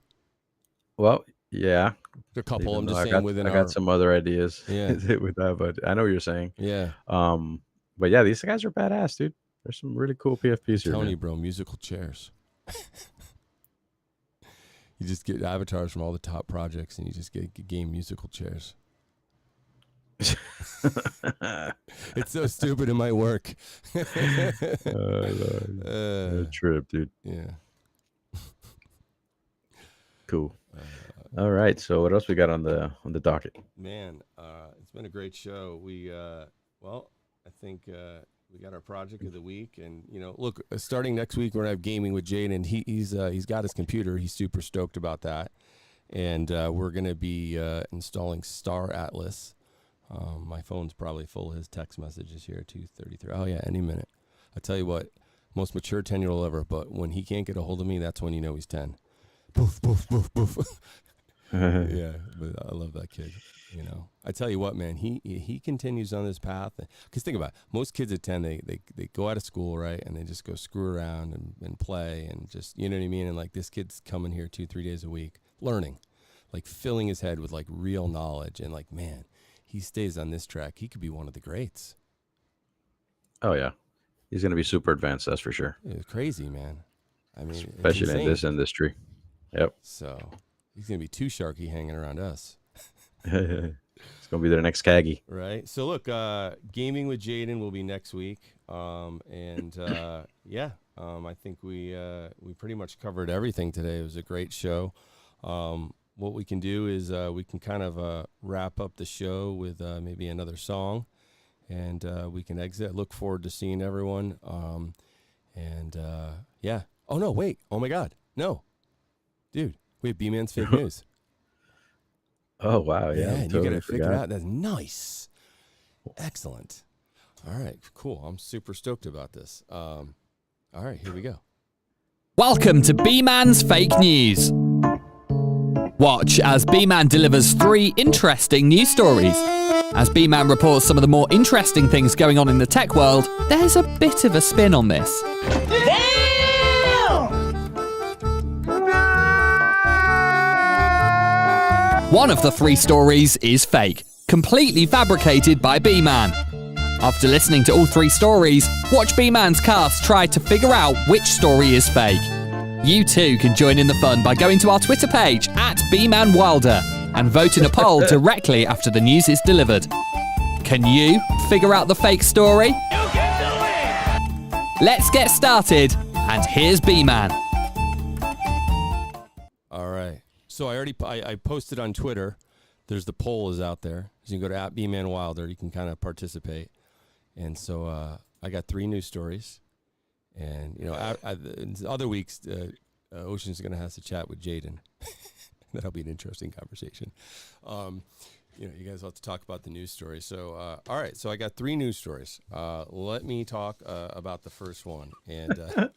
Well, yeah, a couple. Even I'm just saying I got some other ideas Yeah. with that, but I know what you're saying. Yeah. But yeah, these guys are badass, dude. There's some really cool PFPs here. Tony, bro, musical chairs. You just get avatars from all the top projects, and you just get game musical chairs. It's so stupid, it might work. Trip, dude. Yeah. Cool. All right, so what else we got on the docket? Man, it's been a great show. We I think we got our project of the week, and look, starting next week we're gonna have gaming with Jade, and he's got his computer. He's super stoked about that, and we're gonna be installing Star Atlas. My phone's probably full of his text messages here at 2:33. Oh yeah, any minute. I tell you what, most mature 10-year-old ever, but when he can't get a hold of me, that's when you know he's 10. Poof, poof, poof, poof. Yeah, but I love that kid. I tell you what, man, he continues on this path. Because think about it, most kids at 10, they go out of school, right, and they just go screw around and play and just, you know what I mean? And like this kid's coming here 2-3 days a week, learning, like filling his head with like real knowledge, and like, man, he stays on this track, he could be one of the greats. Oh yeah, he's gonna be super advanced, that's for sure. It's crazy, man. I mean, especially in this industry. Yep. So he's gonna be too sharky hanging around us. It's gonna be the next Kaggy. Right. So look, gaming with Jaden will be next week, I think we pretty much covered everything today. It was a great show. what we can do is we can kind of wrap up the show with maybe another song, and we can exit. Look forward to seeing everyone. Yeah. Oh, no, wait. Oh, my God. No. Dude, we have B-Man's fake news. Oh, wow. Yeah, and totally you got to figure forgot. out. That's nice. Excellent. All right, cool. I'm super stoked about this. All right, here we go. Welcome to B-Man's Fake News. Watch as B-Man delivers 3 interesting news stories. As B-Man reports some of the more interesting things going on in the tech world, there's a bit of a spin on this. One of the 3 stories is fake, completely fabricated by B-Man. After listening to all 3 stories, watch B-Man's cast try to figure out which story is fake. You too can join in the fun by going to our Twitter page @Bman Wilder and vote in a poll directly after the news is delivered. Can you figure out the fake story? You can do it! Let's get started, and here's B-Man. All right. So I posted on Twitter. There's the poll is out there. So you can go to @Bman Wilder. You can kind of participate. And so I got 3 news stories. And, you know, in other weeks, Ocean's going to have to chat with Jaden. That'll be an interesting conversation. You know, you guys will have to talk about the news story. So, all right. So I got 3 news stories. Let me talk about the first one. And the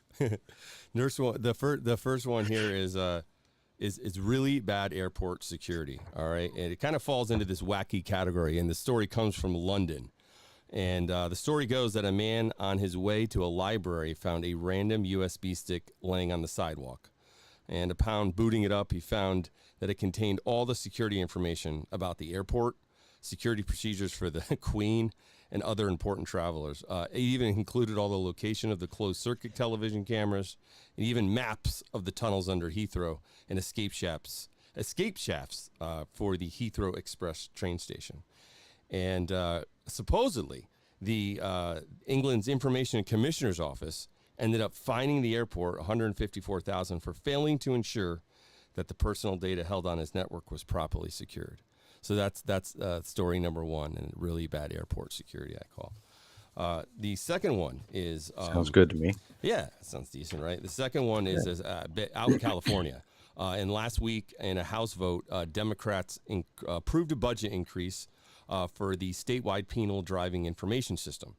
first one here is really bad airport security. All right. And it kind of falls into this wacky category. And the story comes from London. And the story goes that a man on his way to a library found a random USB stick laying on the sidewalk. And upon booting it up, he found that it contained all the security information about the airport, security procedures for the Queen, and other important travelers. It even included all the location of the closed-circuit television cameras, and even maps of the tunnels under Heathrow and escape shafts for the Heathrow Express train station. And supposedly, the England's Information Commissioner's Office ended up fining the airport $154,000 for failing to ensure that the personal data held on his network was properly secured. So that's story number 1, and really bad airport security, I call. The second one is Sounds good to me. Yeah, sounds decent, right? The second one is out in California. And last week, in a House vote, Democrats approved a budget increase for the statewide penal driving information system.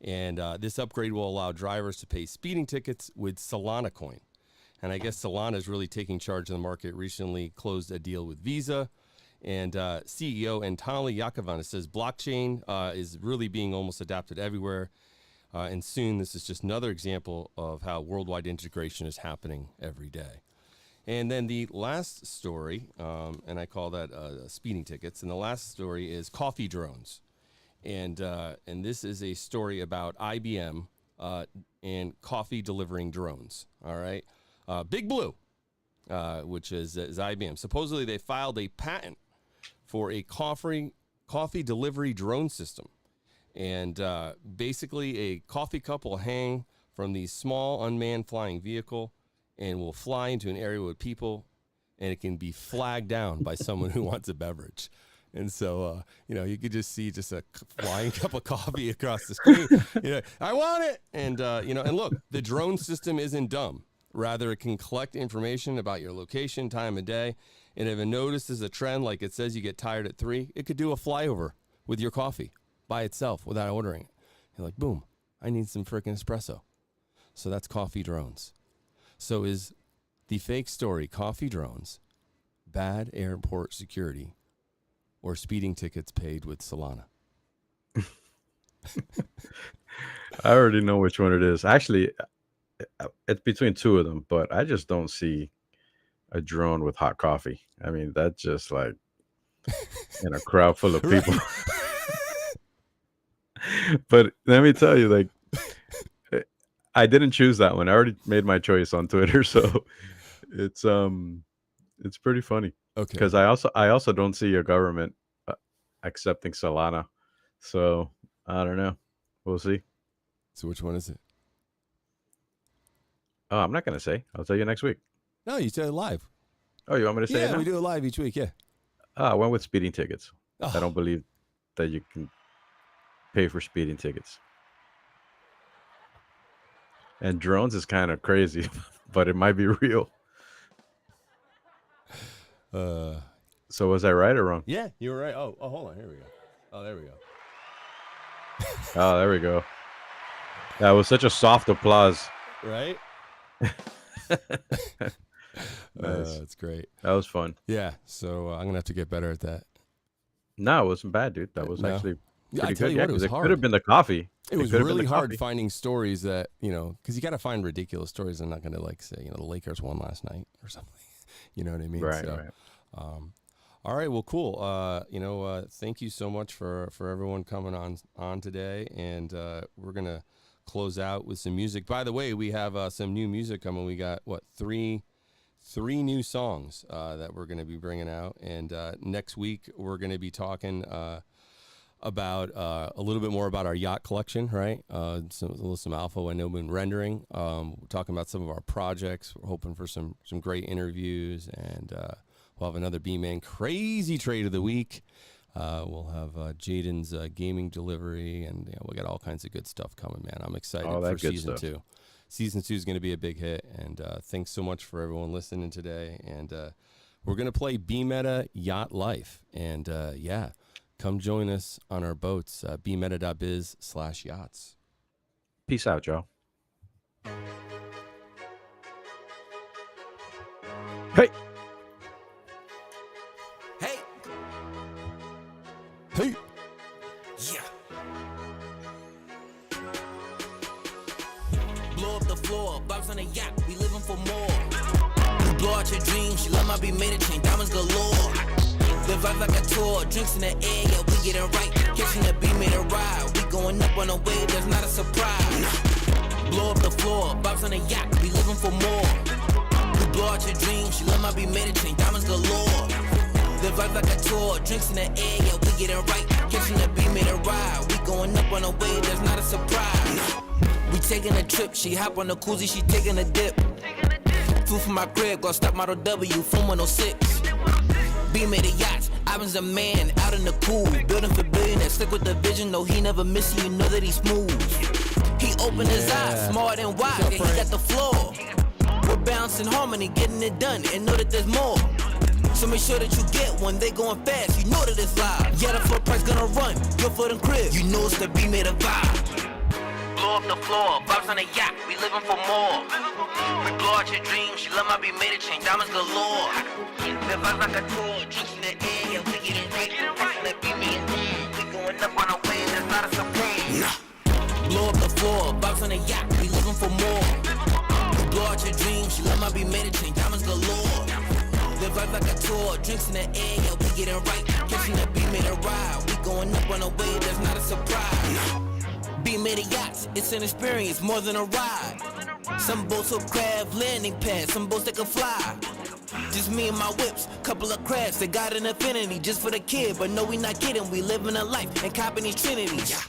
And this upgrade will allow drivers to pay speeding tickets with Solana coin. And I guess Solana is really taking charge of the market. Recently closed a deal with Visa. And CEO Anatoly Yakovlev says blockchain is really being almost adapted everywhere. And soon this is just another example of how worldwide integration is happening every day. And then the last story, and I call that speeding tickets. And the last story is coffee drones, and this is a story about IBM and coffee delivering drones. All right, Big Blue, which is IBM. Supposedly they filed a patent for a coffee delivery drone system, and basically a coffee cup will hang from the small unmanned flying vehicle and will fly into an area with people, and it can be flagged down by someone who wants a beverage. And so, you know, you could just see just a flying cup of coffee across the screen. You know, I want it. And, you know, and look, the drone system isn't dumb. Rather, it can collect information about your location, time of day. And if it notices a trend, like it says you get tired at 3, it could do a flyover with your coffee by itself without ordering it. You're like, boom, I need some freaking espresso. So that's coffee drones. So is the fake story coffee drones, bad airport security, or speeding tickets paid with Solana? I already know which one it is. Actually, it's between 2 of them, but I just don't see a drone with hot coffee. I mean, that's just like in a crowd full of people. But let me tell you, like, I didn't choose that one. I already made my choice on Twitter, so it's pretty funny. Okay. Because I also don't see a government accepting Solana, so I don't know. We'll see. So which one is it? Oh, I'm not gonna say. I'll tell you next week. No, you said it live. Oh, you want me to say it Yeah, now? we do it live each week. Yeah. I went with speeding tickets. Oh. I don't believe that you can pay for speeding tickets. And drones is kind of crazy, but it might be real. So was I right or wrong? Yeah, you were right. Oh, hold on. Here we go. Oh, there we go. Oh, there we go. That was such a soft applause. Right? Nice. That's great. That was fun. Yeah, so I'm gonna have to get better at that. No, it wasn't bad, dude. That was No. actually Yeah, pretty I tell good. you what, it was It hard. could have been the coffee. It was could have been really the hard coffee. finding stories that, because you got to find ridiculous stories. I'm not going to like say, the Lakers won last night or something. You know what I mean? Right, So, right. All right, well, cool. Thank you so much for everyone coming on today, and we're gonna close out with some music. By the way, we have some new music coming. We got three new songs that we're gonna be bringing out, and next week we're gonna be talking about a little bit more about our yacht collection, right? Some alpha and open rendering. We're talking about some of our projects. We're hoping for some great interviews, and we'll have another B-Man crazy trade of the week. We'll have Jaden's gaming delivery, and we got all kinds of good stuff coming, man. I'm excited for season 2. Season 2 is going to be a big hit, and thanks so much for everyone listening today. And we're going to play Bmeta Yacht Life, and come join us on our boats, bmeta.biz/yachts. Peace out, y'all. Hey. Hey. Hey. Yeah. Blow up the floor, vibes on the yacht, we living for more. You blow out your dreams, she love my Bmeta chain, diamonds galore. The vibe like a tour, drinks in the air, yeah, we getting right. Catching the Bmeta ride, we going up on a wave, that's not a surprise. Blow up the floor, vibes on the yacht, we living for more. You blow out your dreams, she love my Bmeta chain, diamonds galore. The vibe like a tour, drinks in the air, yeah, we getting right. Catching the Bmeta ride, we going up on a wave, that's not a surprise. We taking a trip, she hop on the koozie, she taking a dip. Food from my crib, go stop Model W, from 106. Bmeta yachts, Ivan's a man, out in the cool. Building for billionaires, stick with the vision, no, he never miss you, you know that he's smooth. He opened his eyes, smart and wise, yeah, he got the floor. We're balancing harmony, getting it done, and know that there's more. So make sure that you get one, they going fast, you know that it's live. Yeah, the floor price gonna run, good for them crib, you know it's the Bmeta vibe. Blow up the floor, vibes on the yacht, we living for more. We blow out your dreams, she love my Bmeta chain, diamonds galore. The vibe like a tour, drinks in the air, yeah, we get it right. Catching that Bmeta, we going up on a wave, that's not a surprise. Blow up the floor, vibes on the yacht, we living for more. We blow out your dreams, she love my Bmeta chain, diamonds galore. The vibe like a tour, drinks in the air, yeah, we get it right. Catching that Bmeta ride, we going up on a wave, that's not a surprise. Bmeta yachts, it's an experience more than a ride. Some boats will craft landing pads, some boats that can fly. Just me and my whips, couple of crafts that got an affinity just for the kid. But no, we not kidding, we living a life and copping these trinities.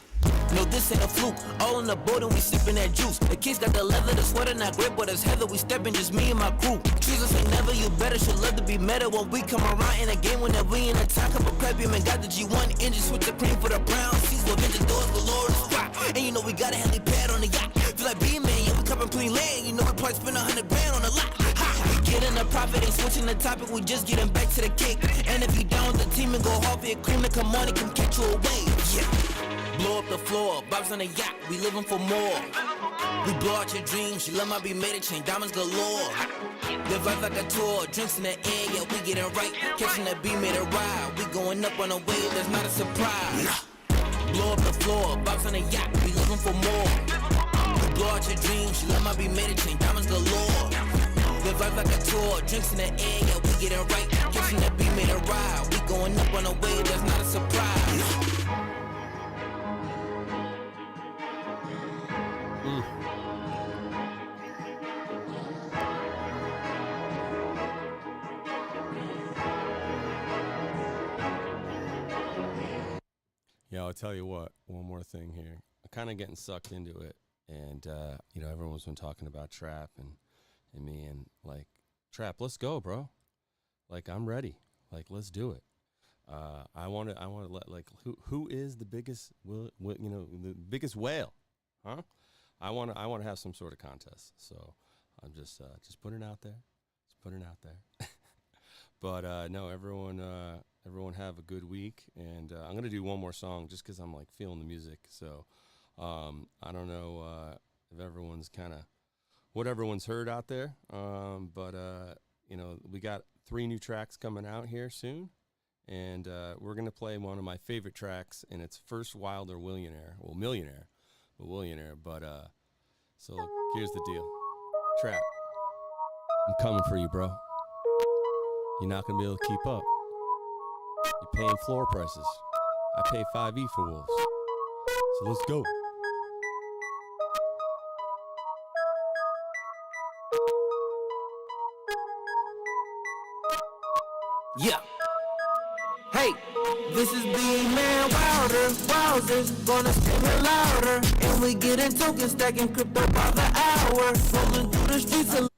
No, this ain't a fluke, all on the boat and we sipping that juice. The kids got the leather, the sweater not grip, but it's heather, we stepping just me and my crew. Jesus ain't never, you better, should love to be meta when we come around in a game when we in a time. Cup of premium and got the G1 engine, switch the cream for the brown. Seas with vintage doors galore in the spot. And you know we got a helipad on the yacht. Feel like B-Man, yeah, we coverin' clean land. You know we probably spend $100 grand on the lot. Ha! We getting the profit, ain't switching the topic, we just getting back to the cake. And if you down with the team and go hard for your cream, then come on and come catch you away. Yeah. Blow up the floor, vibes on the yacht, we living for more. We blow out your dreams, she love my Bmeta chain, diamonds galore. The vibe like a tour, drinks in the air, yeah, we getting right. Catching that Bmeta ride, we going up on a wave, that's not a surprise. Blow up the floor, vibes on the yacht, we living for more. We blow out your dreams, she love my Bmeta chain, diamonds galore. The vibe like a tour, drinks in the air, yeah, we getting right. Catching that Bmeta ride, we going up on a wave, that's not a surprise. Yeah, I'll tell you what, one more thing here. I'm kind of getting sucked into it. And, everyone's been talking about Trap and me and, like, Trap, let's go, bro. Like, I'm ready. Like, let's do it. I want to let, like, who is the biggest, the biggest whale, huh? I want to have some sort of contest. So I'm just putting it out there. Just putting it out there. But no, everyone have a good week. And I'm going to do one more song just because I'm, like, feeling the music. So I don't know if everyone's what everyone's heard out there. But we got 3 new tracks coming out here soon. And we're going to play one of my favorite tracks, and it's First Wilder Millionaire. Well, Millionaire, but Millionaire. But so look, here's the deal. Trap. I'm coming for you, bro. You're not going to be able to keep up. You're paying floor prices. I pay 5E for wolves. So let's go. Yeah. Hey, this is Bman Wilder. Wowzers, gonna scream it louder. And we getting tokens, stacking crypto by the hour. Rolling through the streets and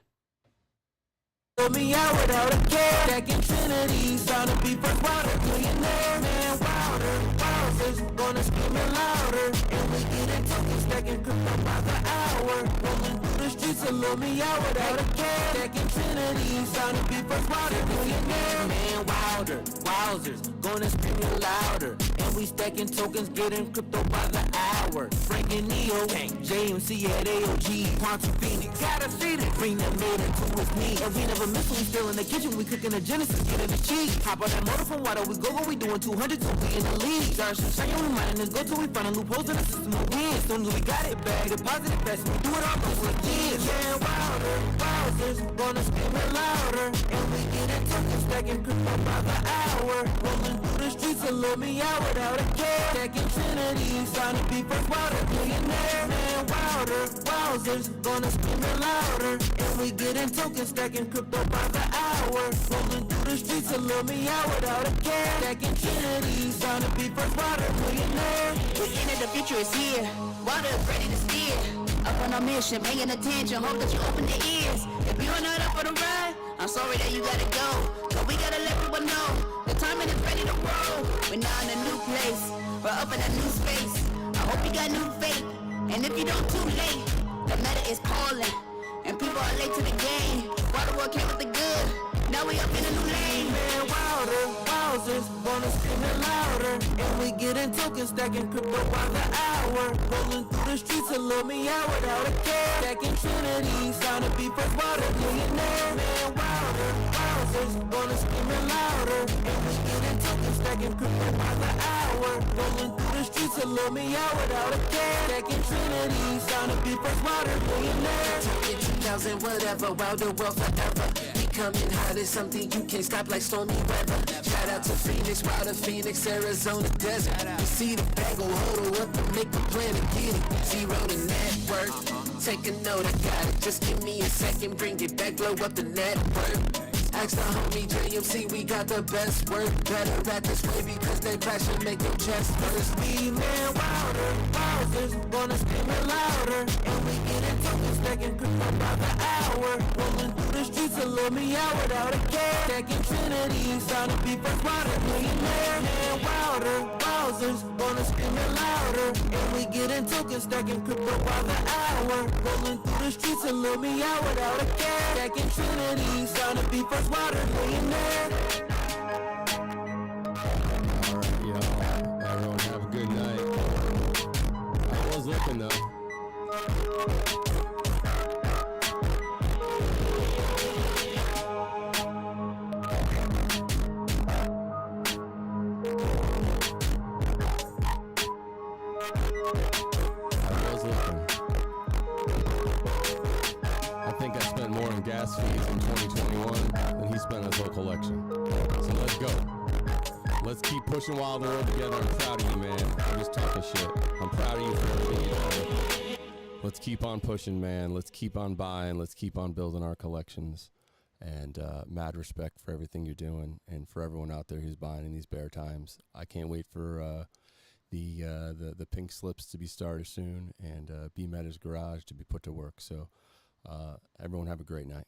let me out without a care. Stacking Trinities, trying to be first wilder. Millionaire, man, Wilder. Wowzers, gonna scream it louder. And we getting tokens, stacking crypto by the hour. Rolling through the streets and let me out without a care. Stacking Trinities, trying to be first wilder. Millionaire, man, Wilder. Wowzers, gonna scream it louder. And we stacking tokens, getting crypto by the hour. Frank and Neo, JMC at AOG, Ponce Phoenix. Gotta see this, bring that made into his knee. And we never miss when we still in the kitchen, we cooking a Genesis, getting the cheese. Hop on that motor from water, we go, we doing 200 till we in the lead. Start shine, we mining this go till we find a loopholes in the system to win. Soon as we got it back, deposit investment, do it all those legit. Yeah, Wilder, Wowzers, gonna scream it louder. And we getting tokens, stacking crypto by the hour. Rolling through the streets and let me out without a care. Stacking Trinities, trying to be first wilder. Millionaire, man, Wilder. Wowzers, gonna scream it louder. And we getting tokens, stacking crypto by the hour. Rolling through the streets and let me out without a care. Stacking Trinities, trying to be first wilder. Millionaire. The end of the future is here. Water ready to steer. Up on a mission, paying attention. Hope that you open your ears. If you're not up for the ride, I'm sorry that you gotta go. But we gotta let people know the timing is ready to roll. We're now in a new place. We're up in a new space. I hope you got new faith. And if you don't, too late. The meta is calling. And people are late to the game. Water world came with the good. Now we up in a new lane. Man, Wilder, Wowzers, wanna scream it louder. And we getting tokens, stacking crypto by the hour. Rolling through the streets and let me out without a care. Stacking Trinities, trying to be first wilder. Millionaire, man, Wilder, Wowzers, wanna scream it louder. And we getting tokens, stacking crypto by the hour. Rolling through the streets and let me out without a care. Stacking Trinities, trying to be first wilder. Millionaire. Target 2000, whatever, Wilder world forever. Coming hot is something you can't stop like stormy weather. Shout out to Phoenix, Wilder, Phoenix, Arizona desert. You see the bag, go hold up and make a plan to get it. Zero to network, take a note, I got it. Just give me a second, bring it back, blow up the network. Ask the homie JMC, we got the best work. Better at this way because they passion make your chest burst. Bman Wilder, Wowzers, gonna scream it louder. And we getting tokens, stacking crypto by the hour. Rolling through the streets and let me out without a care. Stacking Trinities, trying to be first wilder. Millionaire, man, Wilder, Wowzers, gonna scream it louder. And we getting tokens, stacking crypto by the hour. Rolling through the streets and let me out without a care. Stacking Trinities, trying to be first wilder. Millionaire. All right, y'all. Everyone have a good night. I was looking, though. I think I spent more on gas fees in 2021 than he spent on his local election. So let's go. Let's keep pushing Wilder World together. I'm proud of you, man. I'm just talking shit. I'm proud of you for everything you've done. Let's keep on pushing, man. Let's keep on buying. Let's keep on building our collections. And mad respect for everything you're doing and for everyone out there who's buying in these bear times. I can't wait for the pink slips to be started soon and Bmeta's garage to be put to work. So everyone have a great night.